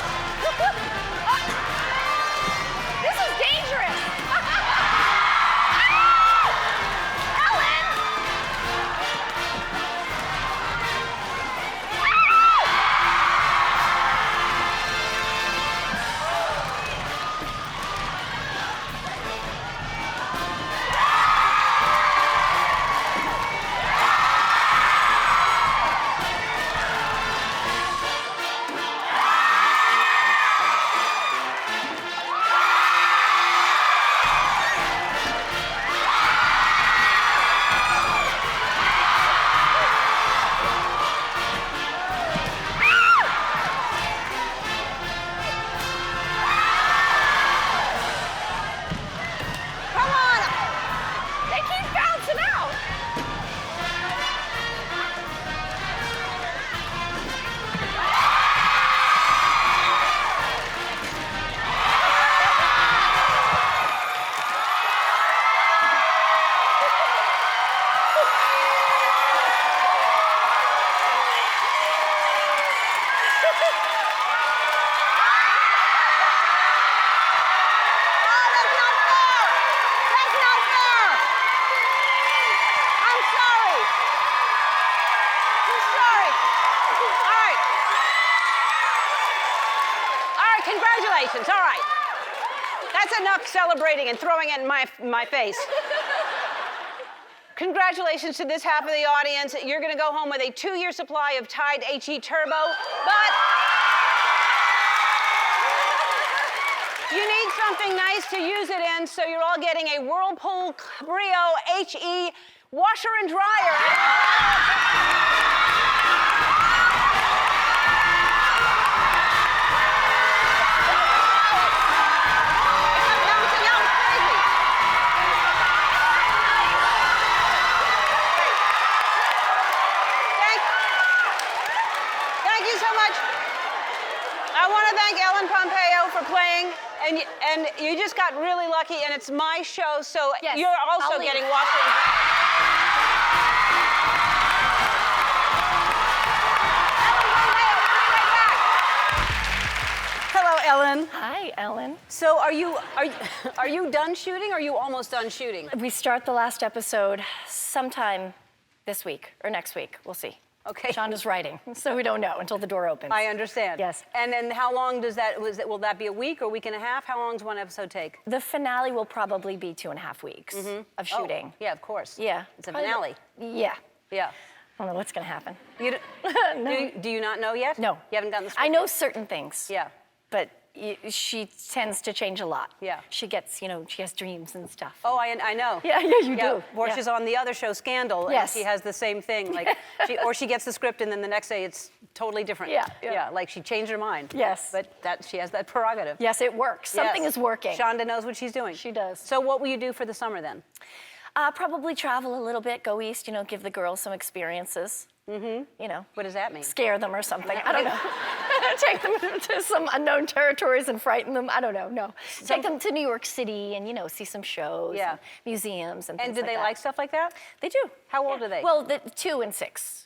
celebrating and throwing it in my face. Congratulations to this half of the audience. You're going to go home with a 2-year supply of Tide HE Turbo, but you need something nice to use it in, so you're all getting a Whirlpool Brio HE washer and dryer. Thank you so much. I want to thank Ellen Pompeo for playing, and you just got really lucky, and it's my show, so Yes, you're also I'll leave. getting washer and dryer. Hello, Ellen. Hi, Ellen. So are you done shooting, or are you almost done shooting? We start the last episode sometime this week or next week. We'll see. Okay. Shonda's writing, so we don't know until the door opens. I understand. Yes. And then how long will that be a week or week and a half? How long does one episode take? The finale will probably be 2.5 weeks of shooting. Oh, yeah, of course. Yeah. It's a finale. Yeah. Yeah. I don't know what's going to happen. You No. do you not know yet? No. You haven't gotten the script I know yet? certain things. Yeah. But she tends to change a lot. Yeah. She gets, she has dreams and stuff. Oh, I know. Yeah, you do. Or Yeah. she's on the other show, Scandal, Yes. and she has the same thing. Like, she gets the script, and then the next day it's totally different. Yeah. Like she changed her mind. Yes. But she has that prerogative. Yes, it works. Something Yes. is working. Shonda knows what she's doing. She does. So what will you do for the summer then? Probably travel a little bit, go east, give the girls some experiences. What does that mean? Scare them or something. I don't know. Take them to some unknown territories and frighten them. I don't know. No. Take them to New York City and, see some shows Yeah. and museums and things And do like they that. like stuff like that? They do. How old are they? Well, the 2 and 6.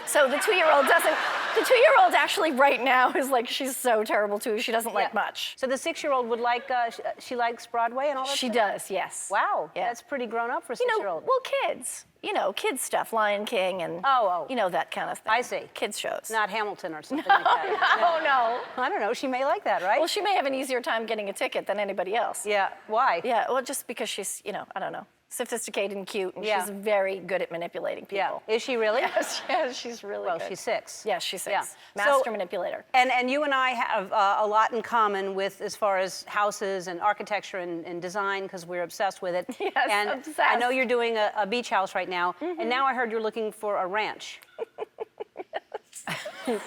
So the 2-year-old doesn't. The 2-year-old actually right now is like she's so terrible too. She doesn't like much. So the 6-year-old would like, she likes Broadway and all that She stuff? does, yes. Wow, Yeah. that's pretty grown up for a 6-year-old. Well, kids. Kids stuff, Lion King and Oh. that kind of thing. I see. Kids shows. Not Hamilton or something like that. No. I don't know, she may like that, right? Well, she may have an easier time getting a ticket than anybody else. Yeah, why? Yeah, well, just because she's, I don't know, sophisticated and cute, and Yeah. she's very good at manipulating Yeah, people. is she really? Yes, she's really Well, good. she's 6. Yes, she's 6. Yeah. Master So- manipulator. And you and I have a lot in common with as far as houses and architecture and design because we're obsessed with it. Yes, and obsessed. I know you're doing a beach house right now, and now I heard you're looking for a ranch. I'm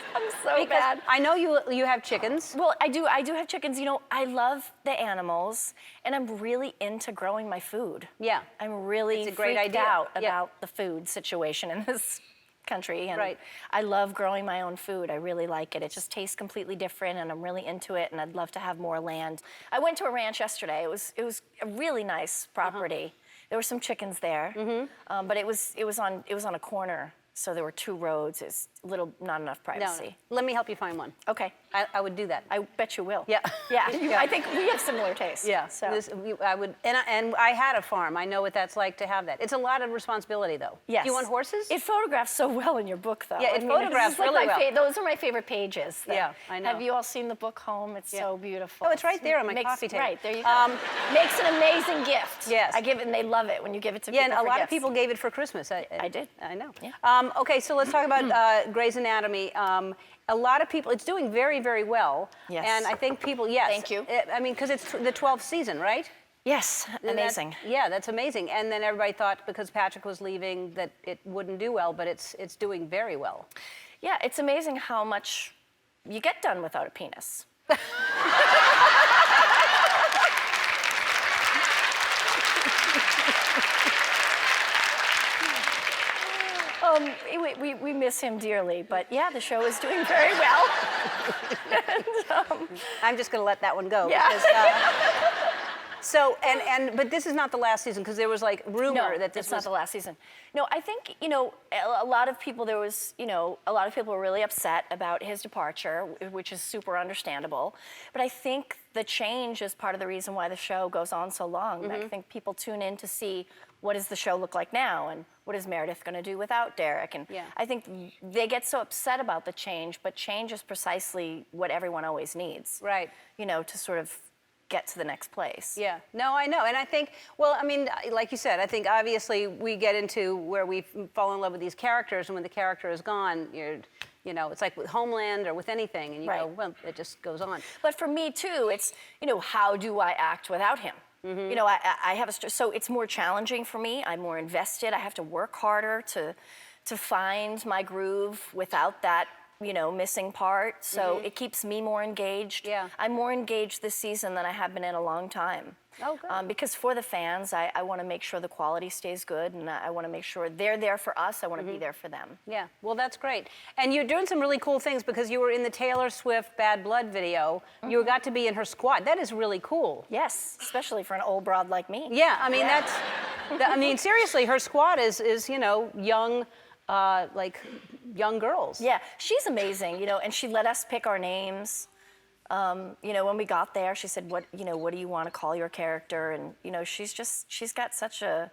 so Because bad. I know you have chickens. Well, I do have chickens. I love the animals, and I'm really into growing my food. Yeah. I'm really It's a great freaked idea. out Yeah. about the food situation in this country, and Right. I love growing my own food. I really like it. It just tastes completely different, and I'm really into it, and I'd love to have more land. I went to a ranch yesterday. It was a really nice property. There were some chickens there, but it was on a corner, so there were 2 roads. It's not enough No, privacy. let me help you find one. Okay. I would do that. I bet you will. Yeah. Yeah. Yeah. I think we have similar tastes. Yeah, So. I would, and I had a farm. I know what that's like to have that. It's a lot of responsibility, though. Yes. Do you want horses? It photographs so well in your book, though. Yeah, it this photographs is like really well. Those are my favorite pages. Yeah, I know. Have you all seen the book Home? It's so beautiful. Oh, it's right there on my Makes- coffee table. Right, there you go. Makes an amazing gift. Yes. I give it, and they love it when you give it to Yeah, people and a for lot of gifts. people gave it for Christmas. I did. I know. Yeah. Okay, so let's talk about Grey's Anatomy. A lot of people, it's doing very, very well. Yes. And I think people, yes. Thank you. I mean, because it's the 12th season, right? Yes, And amazing. that's amazing. And then everybody thought because Patrick was leaving that it wouldn't do well, but it's doing very well. Yeah, it's amazing how much you get done without a penis. We miss him dearly, but yeah, the show is doing very well. I'm just going to let that one go. Yeah. Because, but this is not the last season because there was like rumor No, that this it's not the last season. No, I think, a lot of people, a lot of people were really upset about his departure, which is super understandable. But I think the change is part of the reason why the show goes on so long. I think people tune in to see what does the show look like now and what is Meredith going to do without Derek. And Yeah. I think they get so upset about the change, but change is precisely what everyone always needs. Right. To sort of get to the next place. Yeah, no, I know. And I think, well, I mean, like you said, I think obviously we get into where we fall in love with these characters, and when the character is gone, you know, it's like with Homeland or with anything, and you go, well, it just goes on. But for me too, it's, you know, how do I act without him? You know, I have so it's more challenging for me. I'm more invested. I have to work harder to find my groove without that, you know, missing part. So it keeps me more engaged. Yeah. I'm more engaged this season than I have been in a long time. Oh, good. Because for the fans, I want to make sure the quality stays good, and I want to make sure they're there for us. I want to be there for them. Yeah, well, that's great. And you're doing some really cool things because you were in the Taylor Swift Bad Blood video. You got to be in her squad. That is really cool. Yes, especially for an old broad like me. Yeah, I mean, I mean, seriously, her squad is you know, young, like, young girls. Yeah, she's amazing, you know, and she let us pick our names. You know, when we got there, she said, what do you want to call your character? And, you know, she's got such a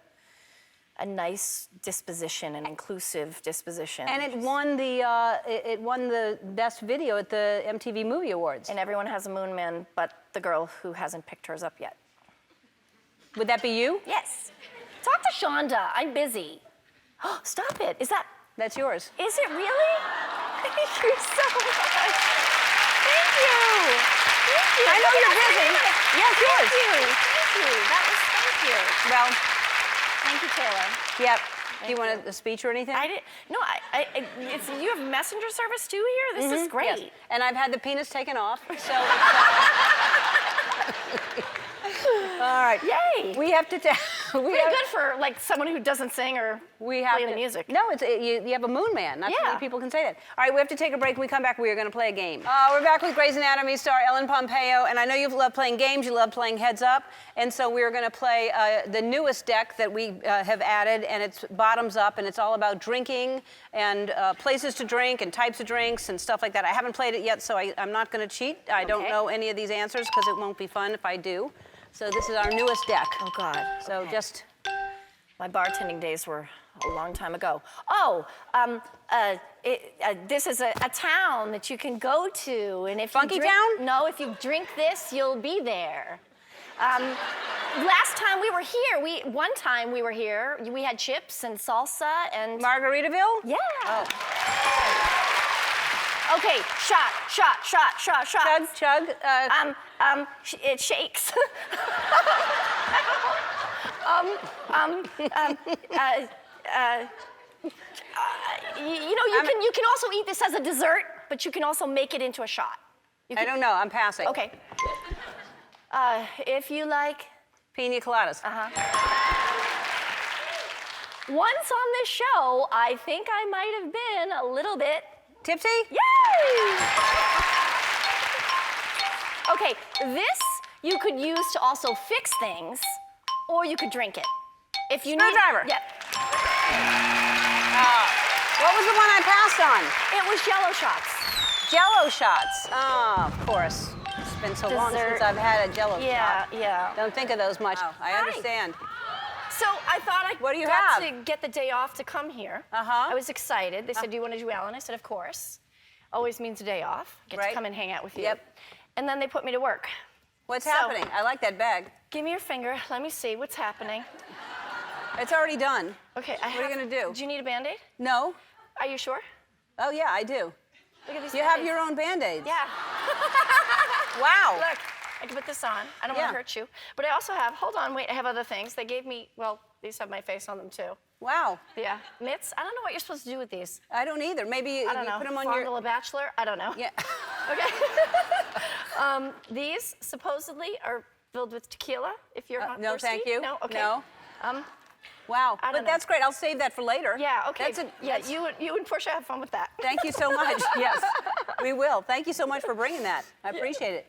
nice disposition, an inclusive disposition. And it won the best video at the MTV Movie Awards. And everyone has a moon man, but the girl who hasn't picked hers up yet. Would that be you? Yes. Talk to Shonda. I'm busy. Oh, stop it. That's yours. Is it really? Thank you so much. Thank you. Thank you. I know you're busy. Yes, yours. Thank you. That was, thank you. Well, Thank you, Taylor. yep. Do you want a speech or anything? I did. No, you have messenger service too here? This is great. Yes. And I've had the penis taken off, so. All right. Yay. We have to. Pretty good for like someone who doesn't sing or play the music. No, you have a moon man. Not too many people can say that. All right, we have to take a break. When we come back, we are going to play a game. We're back with Grey's Anatomy star Ellen Pompeo, and I know you love playing games. You love playing Heads Up, and so we're going to play the newest deck that we have added, and it's bottoms up, and it's all about drinking and places to drink and types of drinks and stuff like that. I haven't played it yet, so I'm not going to cheat. I don't know any of these answers because it won't be fun if I do. So this is our newest deck. Oh, God. So just. My bartending days were a long time ago. Oh, this is a town that you can go to, and if Funky you drink, Town? No, if you drink this, you'll be there. Last time we were here, one time we were here, we had chips and salsa and Margaritaville? Yeah. Oh. Okay, shot. Chug, chug. It shakes. You can also eat this as a dessert, but you can also make it into a shot. I don't know. I'm passing. Okay. If you like. Pina coladas. Once on this show, I think I might have been a little bit. Tipsy? Yay! Okay, this you could use to also fix things, or you could drink it. If you Screwdriver. Yep. What was the one I passed on? It was Jello shots. Jello shots. Oh, of course. It's been so long since I've had a Jello shot. Yeah. Don't think of those much. Oh. I understand. So I thought I What do you got have? to get the day off to come here. I was excited. They said, do you want to do Ellen? I said, of course. Always means a day off. Get to come and hang out with you. Yep. And then they put me to work. What's happening? I like that bag. Give me your finger. Let me see what's happening. It's already done. Okay. What are you going to do? Do you need a Band-Aid? No. Are you sure? Oh, yeah, I do. Look at these You have Band-Aids. your own Band-Aids. Yeah. Wow. Look, I can put this on. I don't want to hurt you. But I also have, hold on, wait, I have other things. They gave me, well, these have my face on them too. Wow. Yeah. Mitts? I don't know what you're supposed to do with these. I don't either. Maybe you put them on Fondle a bachelor? I don't know. Yeah. Okay. These supposedly are filled with tequila, if you're not No, thirsty. thank you. No? Okay. No. Wow. I don't But that's great. I'll save that for later. Yeah, okay. That's You and Portia have fun with that. Thank you so much. Yes, we will. Thank you so much for bringing that. I appreciate it.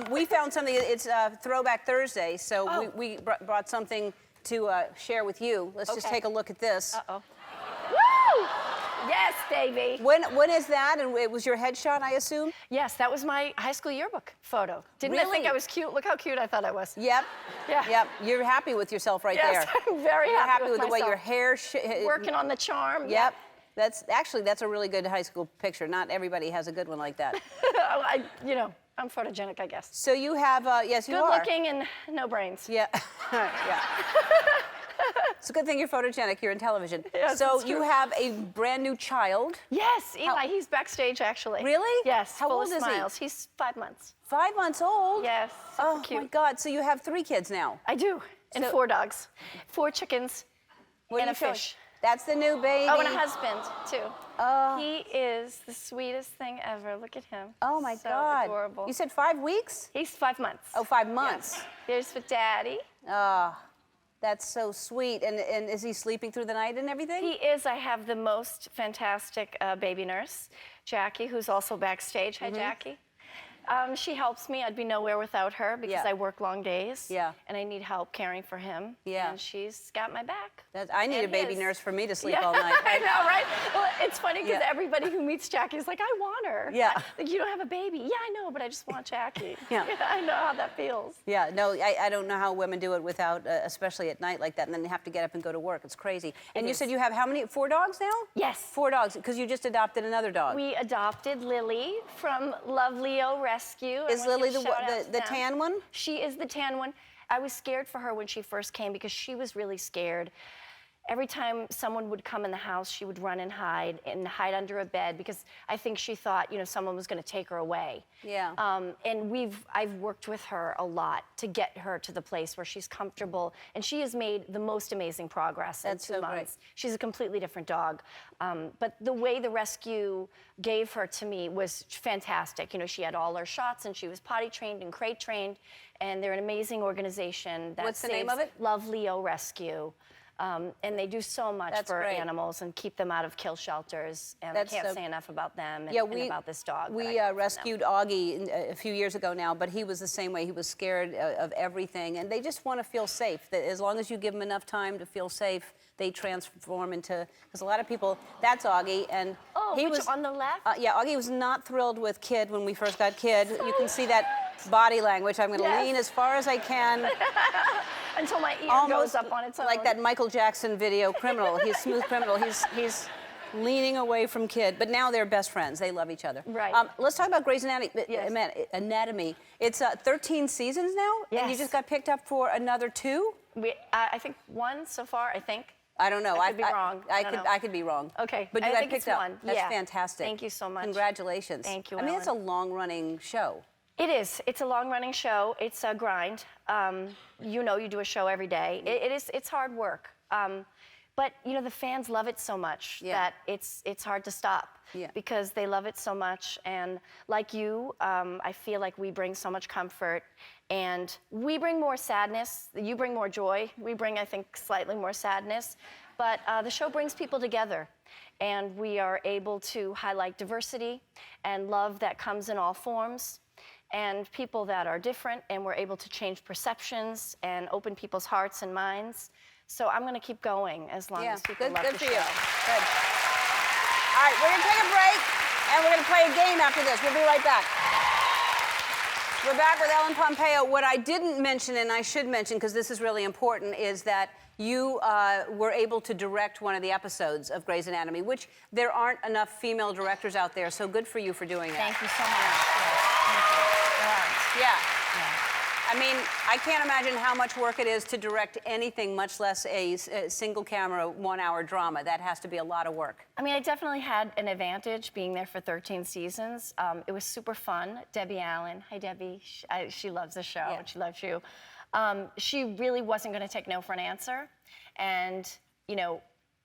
We found something. It's Throwback Thursday, so we brought something to share with you. Let's just take a look at this. Uh-oh. Woo! Yes, baby. When is that? And it was your headshot, I assume? Yes, that was my high school yearbook photo. Didn't I think Really? I was cute? Look how cute I thought I was. Yep. Yeah. Yep. You're happy with yourself right there. Yes, I'm very You're happy with the way myself. your hair. Working on the charm. Yep. That's a really good high school picture. Not everybody has a good one like that. I'm photogenic, I guess. So you have, yes, you Good are. looking and no brains. Yeah. Yeah. It's a good thing you're photogenic. You're in television. Yes, so it's you true. have a brand new child. Yes, Eli, he's backstage actually. Really? Yes, How full old of is he? smiles. He's 5 months. 5 months old. Yes, super Oh cute. my God! So you have 3 kids now. I do, and So- 4 dogs, 4 chickens, What and are a you showing? fish. That's the new baby. Oh, and a husband, too. Oh. He is the sweetest thing ever. Look at him. Oh my so God! adorable. You said 5 weeks? He's 5 months. Oh, 5 months. Yes. Here's for Daddy. Ah, that's so sweet. And is he sleeping through the night and everything? He is. I have the most fantastic baby nurse, Jackie, who's also backstage. Hi, Jackie. She helps me. I'd be nowhere without her because Yeah. I work long days. Yeah. And I need help caring for him. Yeah. And she's got my back. I need And a baby his. nurse for me to sleep Yeah, all night. I know, right? Well, it's funny because Yeah. everybody who meets Jackie is like, I want her. Yeah. Like, you don't have a baby. Yeah, I know, but I just want Jackie. Yeah. I know how that feels. Yeah, no, I don't know how women do it without, especially at night like that, and then they have to get up and go to work. It's crazy. And you is. said you have how many? 4 dogs now? Yes. 4 dogs, because you just adopted another dog. We adopted Lily from Love Leo Rescue. I Is wanna Lily give the a shout out to the them. tan one? She is the tan one. I was scared for her when she first came because she was really scared. Every time someone would come in the house, she would run and hide under a bed because I think she thought, someone was going to take her away. Yeah. And I've worked with her a lot to get her to the place where she's comfortable, and she has made the most amazing progress That's in 2 so great. months. She's a completely different dog. But the way the rescue gave her to me was fantastic. She had all her shots, and she was potty trained and crate trained, and they're an amazing organization that What's the name saves of it? Love Leo Rescue. And they do so much That's for great. animals and keep them out of kill shelters. And That's I can't so- say enough about them and, Yeah, and about this dog. that I We got from them. rescued Augie a few years ago now, but he was the same way. He was scared of everything, and they just want to feel safe. That as long as you give them enough time to feel safe, they transform into. Because a lot of people, that's Augie, and Oh, he which was on the left? Yeah, Augie was not thrilled with Kid when we first got Kid. You can see that body language. I'm going to Yes. lean as far as I can. Until my ear Almost goes up on its own. like that Michael Jackson video, Criminal. He's Smooth Criminal. He's leaning away from Kid, but now they're best friends. They love each other. Right. Let's talk about Grey's Yes. Anatomy. It's 13 seasons now, and you Yes. just got picked up for another 2. I think 1 so far, I think. I don't know. I could be wrong. I don't know. I could be wrong. Okay. But you I got think picked it's up. 1. That's Yeah. fantastic. Thank you so much. Congratulations. Thank you, I mean, it's a Ellen. long-running show. It is. It's a long-running show. It's a grind. You do a show every day. It's hard work. But the fans love it so much Yeah. that it's hard to stop. Yeah. Because they love it so much, and like you, I feel like we bring so much comfort, and we bring more sadness. You bring more joy. We bring, I think, slightly more sadness, but the show brings people together, and we are able to highlight diversity and love that comes in all forms, and people that are different, and we're able to change perceptions and open people's hearts and minds. So I'm going to keep going as long as people love good the for show. you. Good. All right, we're going to take a break, and we're going to play a game after this. We'll be right back. We're back with Ellen Pompeo. What I didn't mention, and I should mention because this is really important, is that you were able to direct one of the episodes of Grey's Anatomy, which there aren't enough female directors out there, so good for you for doing that. Thank you so much. Yeah. I mean, I can't imagine how much work it is to direct anything, much less a single camera, 1-hour drama. That has to be a lot of work. I mean, I definitely had an advantage being there for 13 seasons. It was super fun. Debbie Allen, hi Debbie, she loves the show, Yeah. and she loves you. She really wasn't going to take no for an answer, and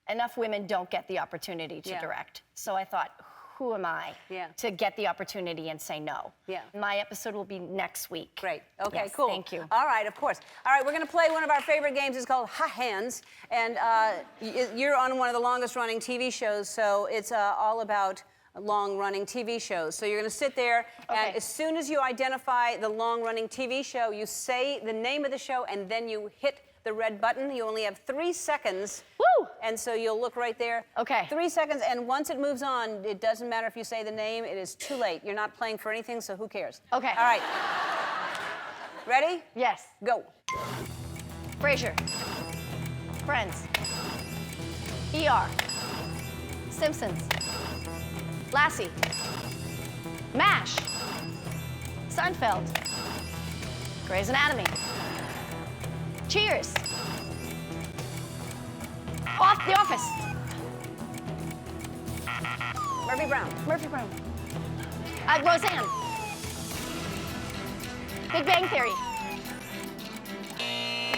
enough women don't get the opportunity to Yeah. direct. So I thought, who am I Yeah. to get the opportunity and say no? Yeah. My episode will be next week. Great. Okay, Yes, cool. thank you. All right, of course. All right, we're going to play one of our favorite games. It's called Hot Hands. And you're on one of the longest-running TV shows, so it's all about long-running TV shows. So you're going to sit there, and Okay. as soon as you identify the long-running TV show, you say the name of the show, and then you hit the red button. You only have 3 seconds. Woo! And so you'll look right there. Okay. 3 seconds, and once it moves on, it doesn't matter if you say the name. It is too late. You're not playing for anything, so who cares? Okay. All right. Ready? Yes. Go. Frasier. Friends. ER. Simpsons. Lassie. MASH. Seinfeld. Grey's Anatomy. Cheers. The Office. Murphy Brown. Murphy Brown. Roseanne. Big Bang Theory.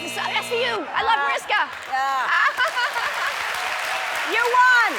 SVU. I love Mariska. Yeah. You won!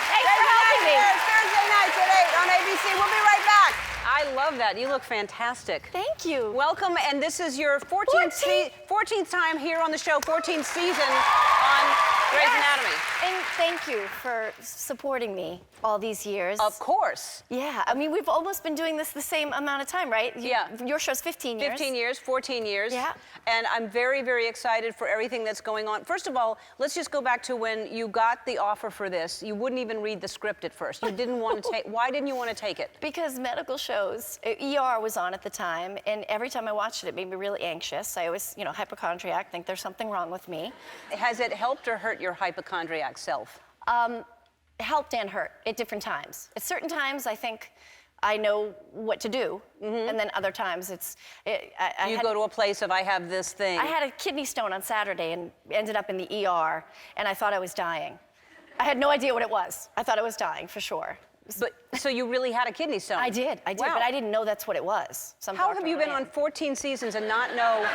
Thanks for helping me. Thursday nights at 8 on ABC. We'll be right back. I love that. You look fantastic. Thank you. Welcome, and this is your 14th time here on the show, 14th season on Grey's Anatomy. And thank you for supporting me all these years. Of course. Yeah, I mean, we've almost been doing this the same amount of time, right? Yeah. Your show's 15 years. 15 years, 14 years. Yeah. And I'm very, very excited for everything that's going on. First of all, let's just go back to when you got the offer for this. You wouldn't even read the script at first. You didn't want to take, why didn't you want to take it? Because medical shows, ER was on at the time, and every time I watched it, it made me really anxious. I always, hypochondriac, think there's something wrong with me. Has it helped or hurt your hypochondriac self? Helped and hurt at different times. At certain times, I think I know what to do, and then other times You go to a place of, I have this thing. I had a kidney stone on Saturday and ended up in the ER, and I thought I was dying. I had no idea what it was. I thought I was dying, for sure. But, so you really had a kidney stone? I did, Wow. but I didn't know that's what it was. How have you been on 14 seasons and not know,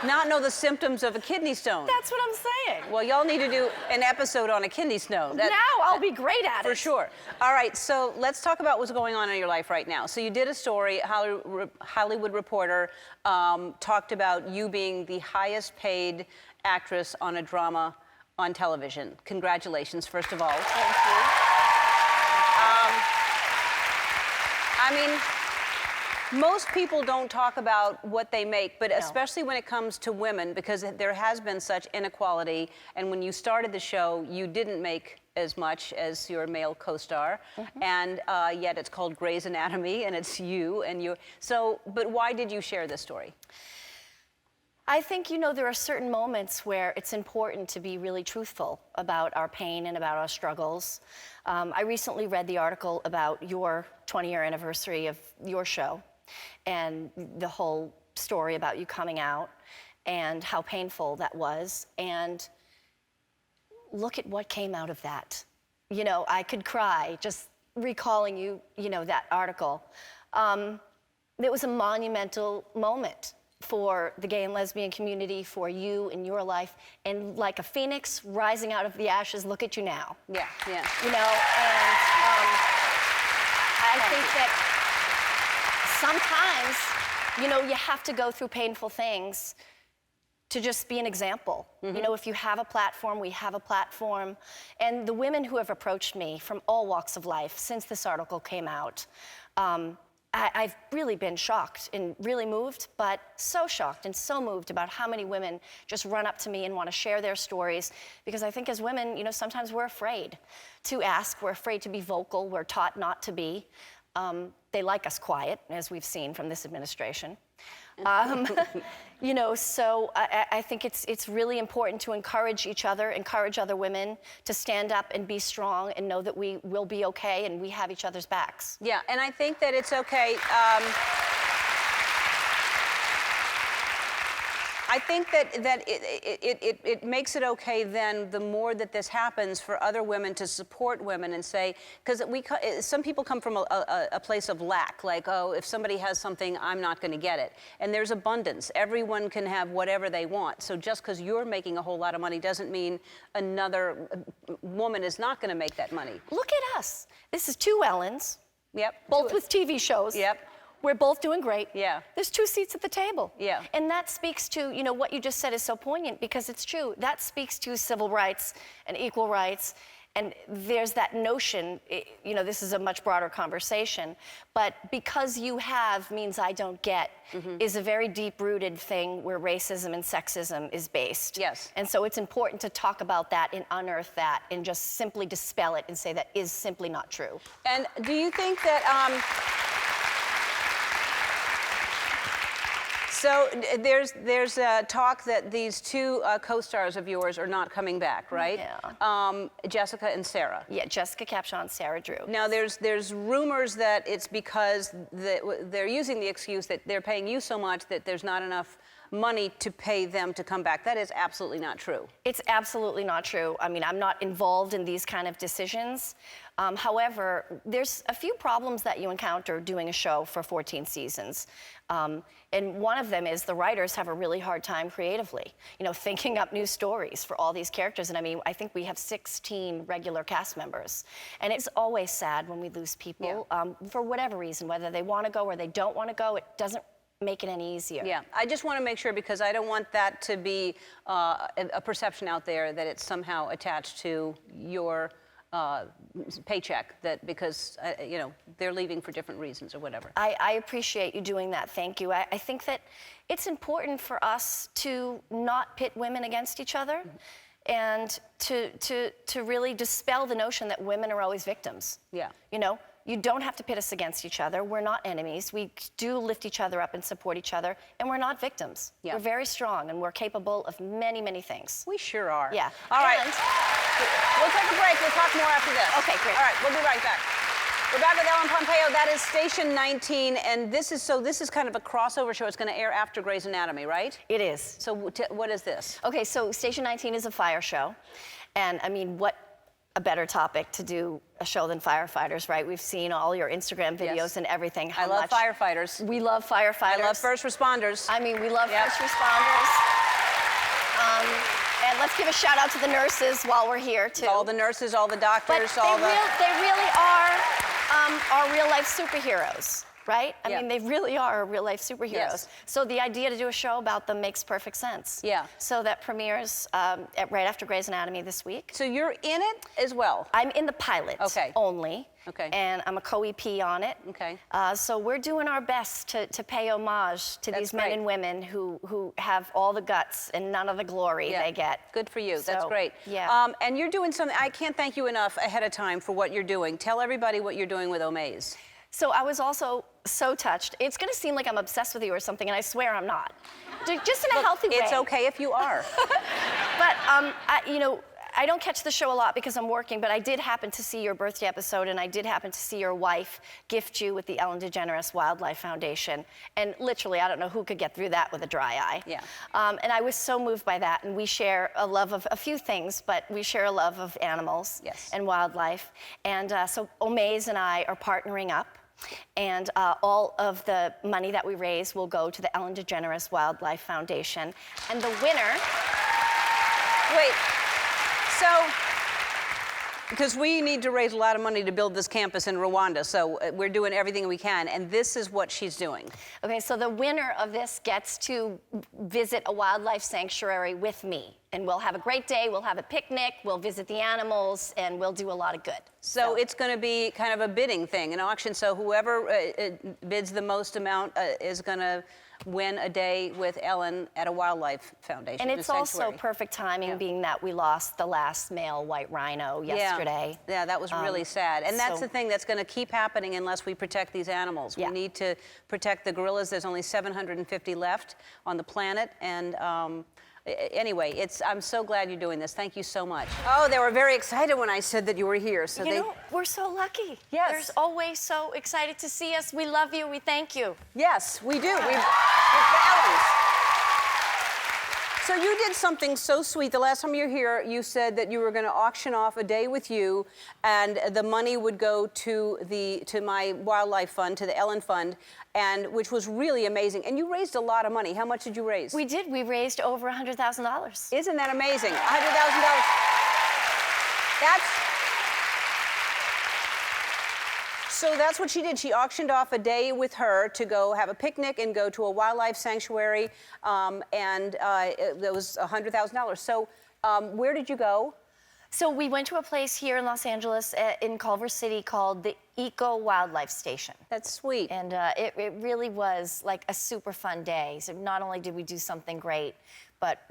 not know the symptoms of a kidney stone? That's what I'm saying. Well, y'all need to do an episode on a kidney stone. Now I'll be great at it. For sure. All right, so let's talk about what's going on in your life right now. So you did a story, Hollywood Reporter talked about you being the highest paid actress on a drama on television. Congratulations, first of all. Thank you. I mean, most people don't talk about what they make, but especially when it comes to women, because there has been such inequality. And when you started the show, you didn't make as much as your male co-star, and yet it's called Grey's Anatomy, and it's you and you. So, but why did you share this story? I think, there are certain moments where it's important to be really truthful about our pain and about our struggles. I recently read the article about your 20-year anniversary of your show and the whole story about you coming out and how painful that was. And look at what came out of that. I could cry just recalling you, that article. It was a monumental moment for the gay and lesbian community, for you in your life, and like a phoenix rising out of the ashes, look at you now. Yeah, yeah. And I think that sometimes, you have to go through painful things to just be an example. If you have a platform, we have a platform. And the women who have approached me from all walks of life since this article came out, I've really been shocked and really moved, but so shocked and so moved about how many women just run up to me and want to share their stories. Because I think as women, sometimes we're afraid to ask, we're afraid to be vocal, we're taught not to be. They like us quiet, as we've seen from this administration. So I think it's really important to encourage each other, encourage other women to stand up and be strong and know that we will be okay and we have each other's backs. Yeah, and I think that it's okay. I think that it makes it okay then the more that this happens for other women to support women and say, because some people come from a place of lack, like, oh, if somebody has something, I'm not going to get it. And there's abundance. Everyone can have whatever they want. So just because you're making a whole lot of money doesn't mean another woman is not going to make that money. Look at us. This is two Ellens. Yep. Both with TV shows. Yep. We're both doing great. Yeah. There's two seats at the table. Yeah. And that speaks to, what you just said is so poignant because it's true. That speaks to civil rights and equal rights. And there's that notion, this is a much broader conversation, but because you have means I don't get is a very deep-rooted thing where racism and sexism is based. Yes. And so it's important to talk about that and unearth that and just simply dispel it and say that is simply not true. And do you think that, So there's talk that these two co-stars of yours are not coming back, right? Yeah. Jessica and Sarah. Yeah, Jessica Capshaw and Sarah Drew. Now there's rumors that it's because they're using the excuse that they're paying you so much that there's not enough money to pay them to come back. That is absolutely not true. It's absolutely not true. I mean, I'm not involved in these kind of decisions. However, there's a few problems that you encounter doing a show for 14 seasons. And one of them is the writers have a really hard time creatively, you know, thinking up new stories for all these characters. And I mean, I think we have 16 regular cast members. And it's always sad when we lose people for whatever reason, whether they want to go or they don't want to go. It doesn't make it any easier. Yeah, I just want to make sure, because I don't want that to be a perception out there that it's somehow attached to your paycheck, that because you know, they're leaving for different reasons or whatever. I appreciate you doing that. Thank you. I think that it's important for us to not pit women against each other, and to really dispel the notion that women are always victims. Yeah. You know, you don't have to pit us against each other. We're not enemies. We do lift each other up and support each other, and we're not victims. Yeah. We're very strong, and we're capable of many, many things. We sure are. Yeah. All right. And We'll take a break. We'll talk more after this. Okay, great. All right, we'll be right back. We're back with Ellen Pompeo. That is Station 19, and this is kind of a crossover show. It's going to air after Grey's Anatomy, right? it is. So what is this? Okay, so Station 19 is a fire show. And I mean, what a better topic to do a show than firefighters, right? We've seen all your Instagram videos Yes. and everything. I love firefighters. We love firefighters. I love first responders. I mean, we love Yep. first responders. And let's give a shout out to the nurses while we're here, too. All the nurses, all the But doctors, all the... they really are our real-life superheroes, right? I Yeah. mean, they really are real-life superheroes. Yes. So the idea to do a show about them makes perfect sense. Yeah. So that premieres right after Grey's Anatomy this week. So you're in it as well? I'm in the pilot only. Okay. And I'm a co-EP on it. Okay. So we're doing our best to pay homage to these men great. and women who have all the guts and none of the glory they get. Good for you. That's So, great. yeah. And you're doing something, I can't thank you enough ahead of time for what you're doing. Tell everybody what you're doing with Omaze. So I was also so touched. It's going to seem like I'm obsessed with you or something, and I swear I'm not. Just in a healthy way. It's okay if you are. But, you know, I don't catch the show a lot because I'm working, but I did happen to see your birthday episode, and I did happen to see your wife gift you with the Ellen DeGeneres Wildlife Foundation. And literally, I don't know who could get through that with a dry eye. Yeah. And I was so moved by that, and we share a love of a few things, but we share a love of animals and wildlife. And so Omaze and I are partnering up. And all of the money that we raise will go to the Ellen DeGeneres Wildlife Foundation. And the winner... Wait, so, because we need to raise a lot of money to build this campus in Rwanda, so we're doing everything we can, and this is what she's doing. Okay, so the winner of this gets to visit a wildlife sanctuary with me. And we'll have a great day, we'll have a picnic, we'll visit the animals, and we'll do a lot of good. So it's going to be kind of a bidding thing, an auction, so whoever bids the most amount is going to win a day with Ellen at a wildlife foundation. And it's also perfect timing, being that we lost the last male white rhino yesterday. Yeah, that was really sad. And that's the thing that's going to keep happening unless we protect these animals. We need to protect the gorillas. There's only 750 left on the planet, and anyway, I'm so glad you're doing this. Thank you so much. Oh, they were very excited when I said that you were here. So you know, we're so lucky. Yes. They're always so excited to see us. We love you. We thank you. Yes, we do. It's the Ellens. So you did something so sweet. The last time you were here, you said that you were going to auction off a day with you, and the money would go to my wildlife fund, to the Ellen Fund, and which was really amazing. And you raised a lot of money. How much did you raise? We did. We raised over $100,000. Isn't that amazing? $100,000. So that's what she did. She auctioned off a day with her to go have a picnic and go to a wildlife sanctuary, and it was $100,000. So where did you go? So we went to a place here in Los Angeles, in Culver City, called the Eco Wildlife Station. That's sweet. And it really was like a super fun day. So not only did we do something great, but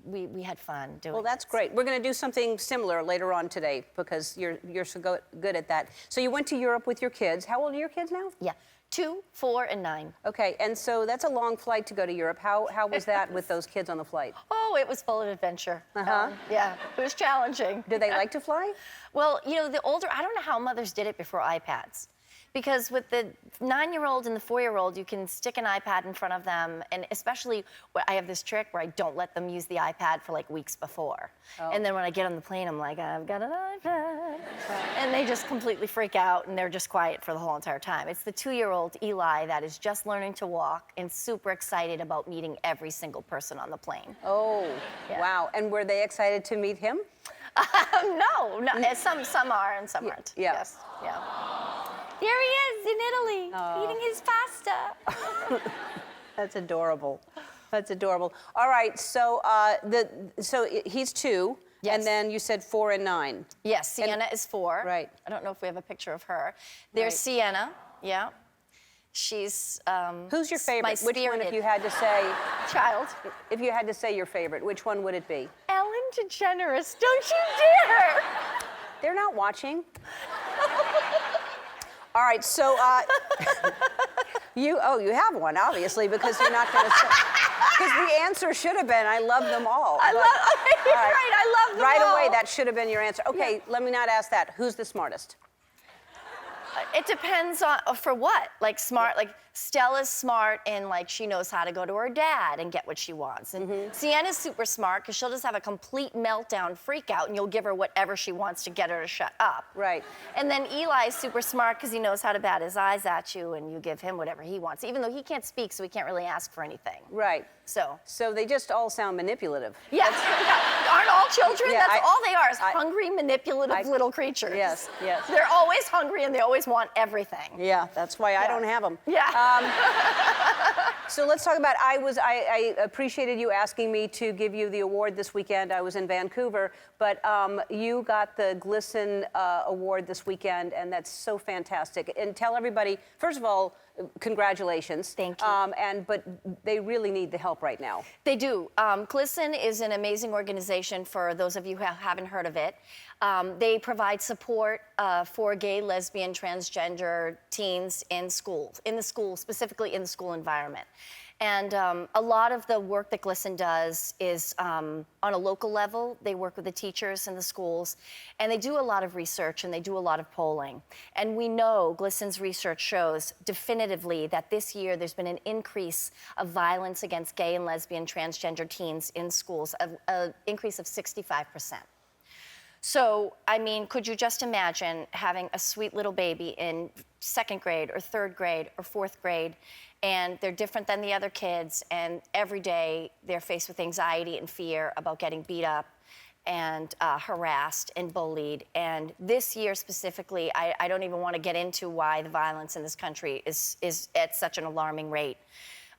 we had fun doing it. Well, that's great. We're going to do something similar later on today because you're so good at that. So you went to Europe with your kids. How old are your kids now? Yeah, 2, 4, and 9. Okay, and so that's a long flight to go to Europe. How was that with those kids on the flight? Oh, it was full of adventure. Yeah, it was challenging. Do they like to fly? Well, you know, the older, I don't know how mothers did it before iPads. Because with the 9-year-old and the 4-year-old, you can stick an iPad in front of them, and especially, I have this trick where I don't let them use the iPad for like weeks before. Oh. And then when I get on the plane, I'm like, I've got an iPad. And they just completely freak out, and they're just quiet for the whole entire time. It's the 2-year-old Eli that is just learning to walk and super excited about meeting every single person on the plane. Oh, Yeah. wow. And were they excited to meet him? No, some are and some aren't. Yeah. Yes, yeah. There he is in Italy, eating his pasta. That's adorable. That's adorable. All right, so he's 2, Yes. and then you said 4 and 9. Yes, Sienna is 4. Right. I don't know if we have a picture of her. There's Right. Sienna, yeah. She's Who's your favorite? my Which one, if spirited you had to say, child. if you had to say your favorite, which one would it be? Ellen DeGeneres, don't you dare! They're not watching. All right, so you have one, obviously, because you're not going to say. Because the answer should have been, I love them all. You're right, I love them Right all. away, that should have been your answer. Okay, let me not ask that. Who's the smartest? It depends on, for what? Like smart, like Stella's smart and like she knows how to go to her dad and get what she wants. And Sienna's super smart because she'll just have a complete meltdown, freak out, and you'll give her whatever she wants to get her to shut up. Right. And then Eli's super smart because he knows how to bat his eyes at you and you give him whatever he wants, even though he can't speak, so he can't really ask for anything. Right. So they just all sound manipulative. yes, aren't all children? Yeah, That's all they are, is I- hungry, manipulative little creatures. Yes, yes. They're always hungry and they always want everything. Yeah, that's why I don't have them. Yeah. So let's talk about, I appreciated you asking me to give you the award this weekend. I was in Vancouver, but you got the Glisten Award this weekend, and that's so fantastic. And tell everybody, first of all, congratulations. Thank you. But they really need the help right now. They do. Glisten is an amazing organization for those of you who haven't heard of it. They provide support for gay, lesbian, transgender teens in school, specifically in the school environment. And a lot of the work that Glisten does is on a local level. They work with the teachers in the schools, and they do a lot of research and they do a lot of polling. And we know Glisten's research shows definitively that this year there's been an increase of violence against gay and lesbian transgender teens in schools, an increase of 65%. So, I mean, could you just imagine having a sweet little baby in 2nd grade or 3rd grade or 4th grade, and they're different than the other kids, and every day they're faced with anxiety and fear about getting beat up and harassed and bullied. And this year specifically, I don't even want to get into why the violence in this country is at such an alarming rate.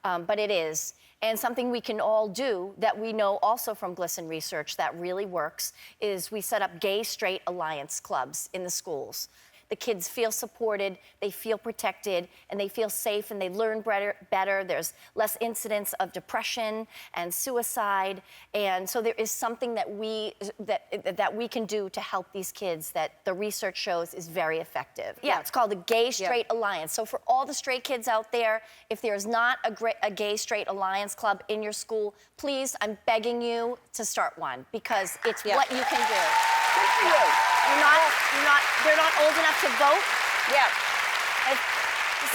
But it is. And something we can all do that we know also from Glisten research that really works is we set up gay straight alliance clubs in the schools. The kids feel supported, they feel protected, and they feel safe, and they learn better. There's less incidents of depression and suicide, and so there is something that we can do to help these kids that the research shows is very effective. Yeah, it's called the Gay Straight Alliance. So for all the straight kids out there, if there's not a Gay Straight Alliance club in your school, please, I'm begging you to start one because it's what you can do. Good for you. They're not old enough to vote. Yeah.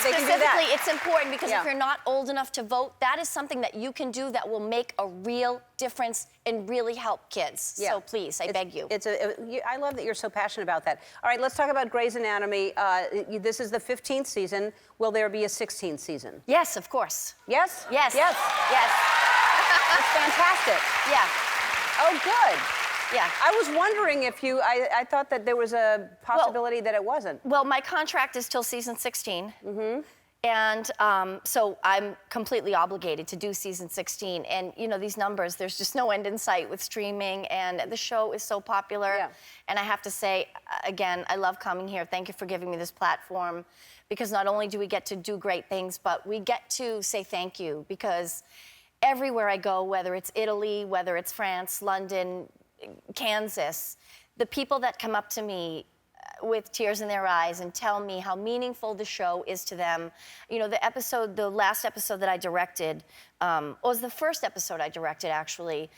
They can do that. Specifically, it's important because Yeah. if you're not old enough to vote, that is something that you can do that will make a real difference and really help kids. Yeah. So please, I beg you. I love that you're so passionate about that. All right, let's talk about Grey's Anatomy. This is the 15th season. Will there be a 16th season? Yes, of course. Yes? Yes. Yes. Yes. It's fantastic. Yeah. Oh, good. Yeah. I was wondering if I thought that there was a possibility that it wasn't. Well, my contract is till season 16. Mm-hmm. And so I'm completely obligated to do season 16. And, you know, these numbers, there's just no end in sight with streaming. And the show is so popular. Yeah. And I have to say, again, I love coming here. Thank you for giving me this platform. Because not only do we get to do great things, but we get to say thank you. Because everywhere I go, whether it's Italy, whether it's France, London, Kansas, the people that come up to me with tears in their eyes and tell me how meaningful the show is to them. You know, the last episode that I directed, was the first episode I directed, actually.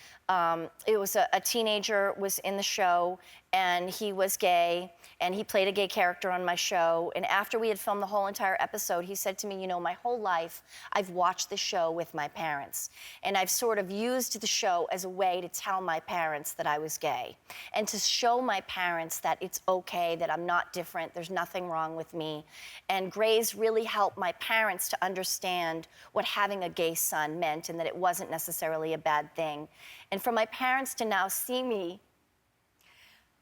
It was a teenager was in the show, and he was gay, and he played a gay character on my show. And after we had filmed the whole entire episode, he said to me, you know, my whole life, I've watched the show with my parents. And I've sort of used the show as a way to tell my parents that I was gay. And to show my parents that it's okay, that I'm not different, there's nothing wrong with me. And Grey's really helped my parents to understand what having a gay son meant, and that it wasn't necessarily a bad thing. And for my parents to now see me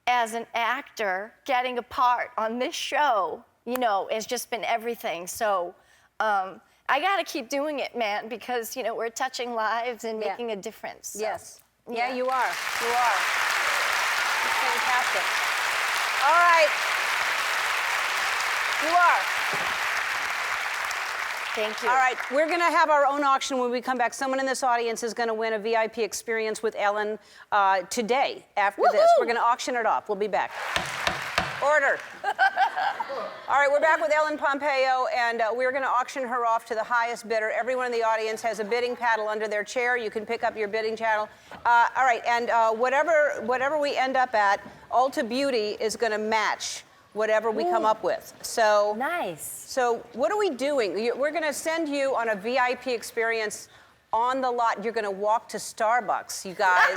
as an actor getting a part on this show, you know, has just been everything. So I gotta keep doing it, man, because, you know, we're touching lives and making a difference. So, yes. Yeah, you are. You are. It's fantastic. All right. You are. Thank you. All right, we're going to have our own auction when we come back. Someone in this audience is going to win a VIP experience with Ellen today after this. We're going to auction it off. We'll be back. Order. All right, we're back with Ellen Pompeo, and we're going to auction her off to the highest bidder. Everyone in the audience has a bidding paddle under their chair. You can pick up your bidding paddle. All right, and whatever we end up at, Ulta Beauty is going to match whatever we come up with. So nice. So what are we doing? We're going to send you on a VIP experience on the lot. You're going to walk to Starbucks, you guys.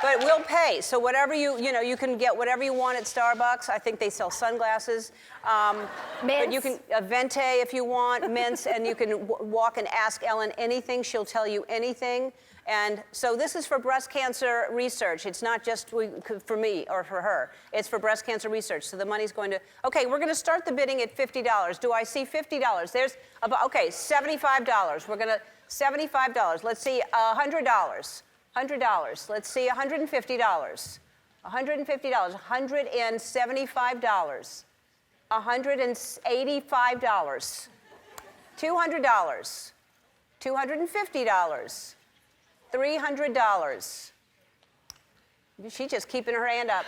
But we'll pay. So whatever you can get whatever you want at Starbucks. I think they sell sunglasses. But you can a venti if you want, mints, and you can walk and ask Ellen anything. She'll tell you anything. And so this is for breast cancer research. It's not just for me or for her. It's for breast cancer research. So the money's going to, okay, we're going to start the bidding at $50. Do I see $50? There's about, okay, $75. We're going to, $75. Let's see, $100. $100. Let's see, $150. $150. $175. $185. $200. $250. $300. She's just keeping her hand up.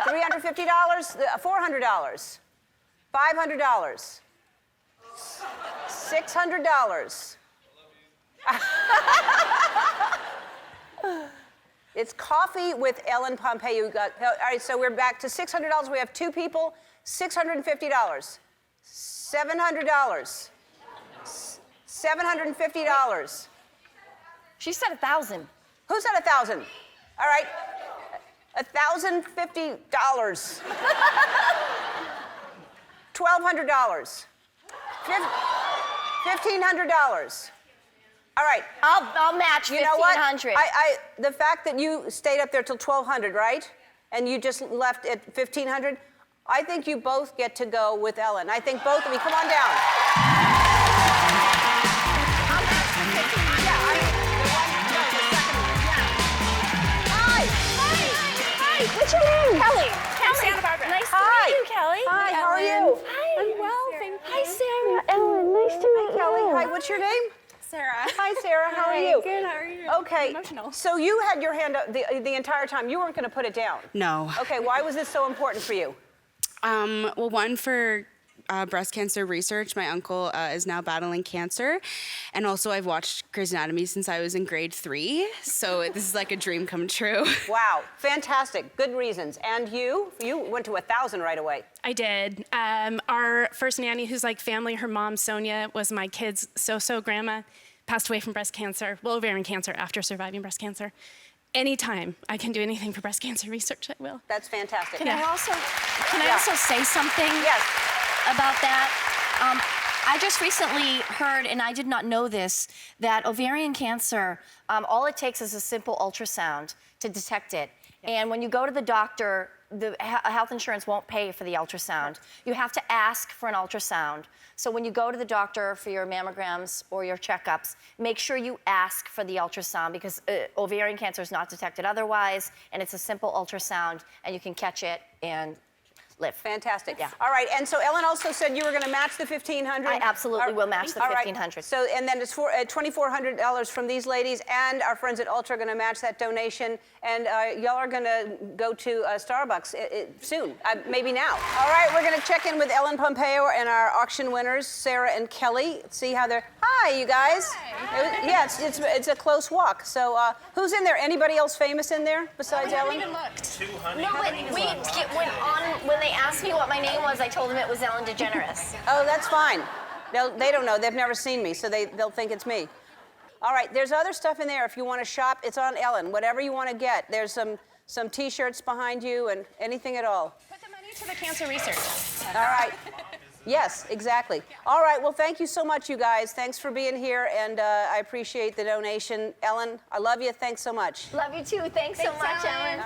$350, $400, $500, $600. It's coffee with Ellen Pompeo. All right, so we're back to $600. We have two people. $650. $700. $750. She said 1,000. Who said 1,000? All right. $1,050. $1,200. $1,500. All right. I'll match 1,500. You know what? The fact that you stayed up there till 1,200, right? And you just left at 1,500. I think you both get to go with Ellen. I think both of you. Come on down. What's your name? Kelly. Santa Barbara. Nice Hi. to meet you, Kelly. Hi, how are you? Hi. I'm well, thank you. Hi, Sarah. Ellen, nice to meet you. Kelly, hi, what's your name? Sarah. Hi, Sarah, how are you? Good, how are you? Okay, I'm emotional. so you had your hand up the entire time. You weren't going to put it down. No. Okay, why was this so important for you? Well, one, for breast cancer research. My uncle is now battling cancer. And also, I've watched Grey's Anatomy since I was in grade 3. So this is like a dream come true. Wow, fantastic, good reasons. And you went to 1,000 right away. I did. Our first nanny, who's like family, her mom, Sonia, was my kid's so-so grandma, passed away from breast cancer, well, ovarian cancer after surviving breast cancer. Anytime I can do anything for breast cancer research, I will. That's fantastic. Can I also say something about that? I just recently heard, and I did not know this, that ovarian cancer, all it takes is a simple ultrasound to detect it. And when you go to the doctor, the health insurance won't pay for the ultrasound. You have to ask for an ultrasound. So when you go to the doctor for your mammograms or your checkups, make sure you ask for the ultrasound, because ovarian cancer is not detected otherwise, and it's a simple ultrasound, and you can catch it and live. Fantastic. Yeah. All right, and so Ellen also said you were going to match the $1,500. I absolutely will match the All right. $1,500. So, and then it's for $2,400 from these ladies, and our friends at Ultra are going to match that donation, and y'all are going to go to Starbucks soon, maybe now. All right, we're going to check in with Ellen Pompeo and our auction winners, Sarah and Kelly. See how they're. Hi, you guys. Hi. Yeah, it's a close walk. So, who's in there? Anybody else famous in there besides Ellen? No, but when they asked me what my name was, I told them it was Ellen DeGeneres. Oh, that's fine. They don't know. They've never seen me, so they'll think it's me. All right, there's other stuff in there. If you want to shop, it's on Ellen. Whatever you want to get. There's some T-shirts behind you and anything at all. Put the money to the cancer research. All right. Yes, exactly. All right, well, thank you so much, you guys. Thanks for being here, and I appreciate the donation. Ellen, I love you. Thanks so much. Love you too. Thanks so much, Ellen.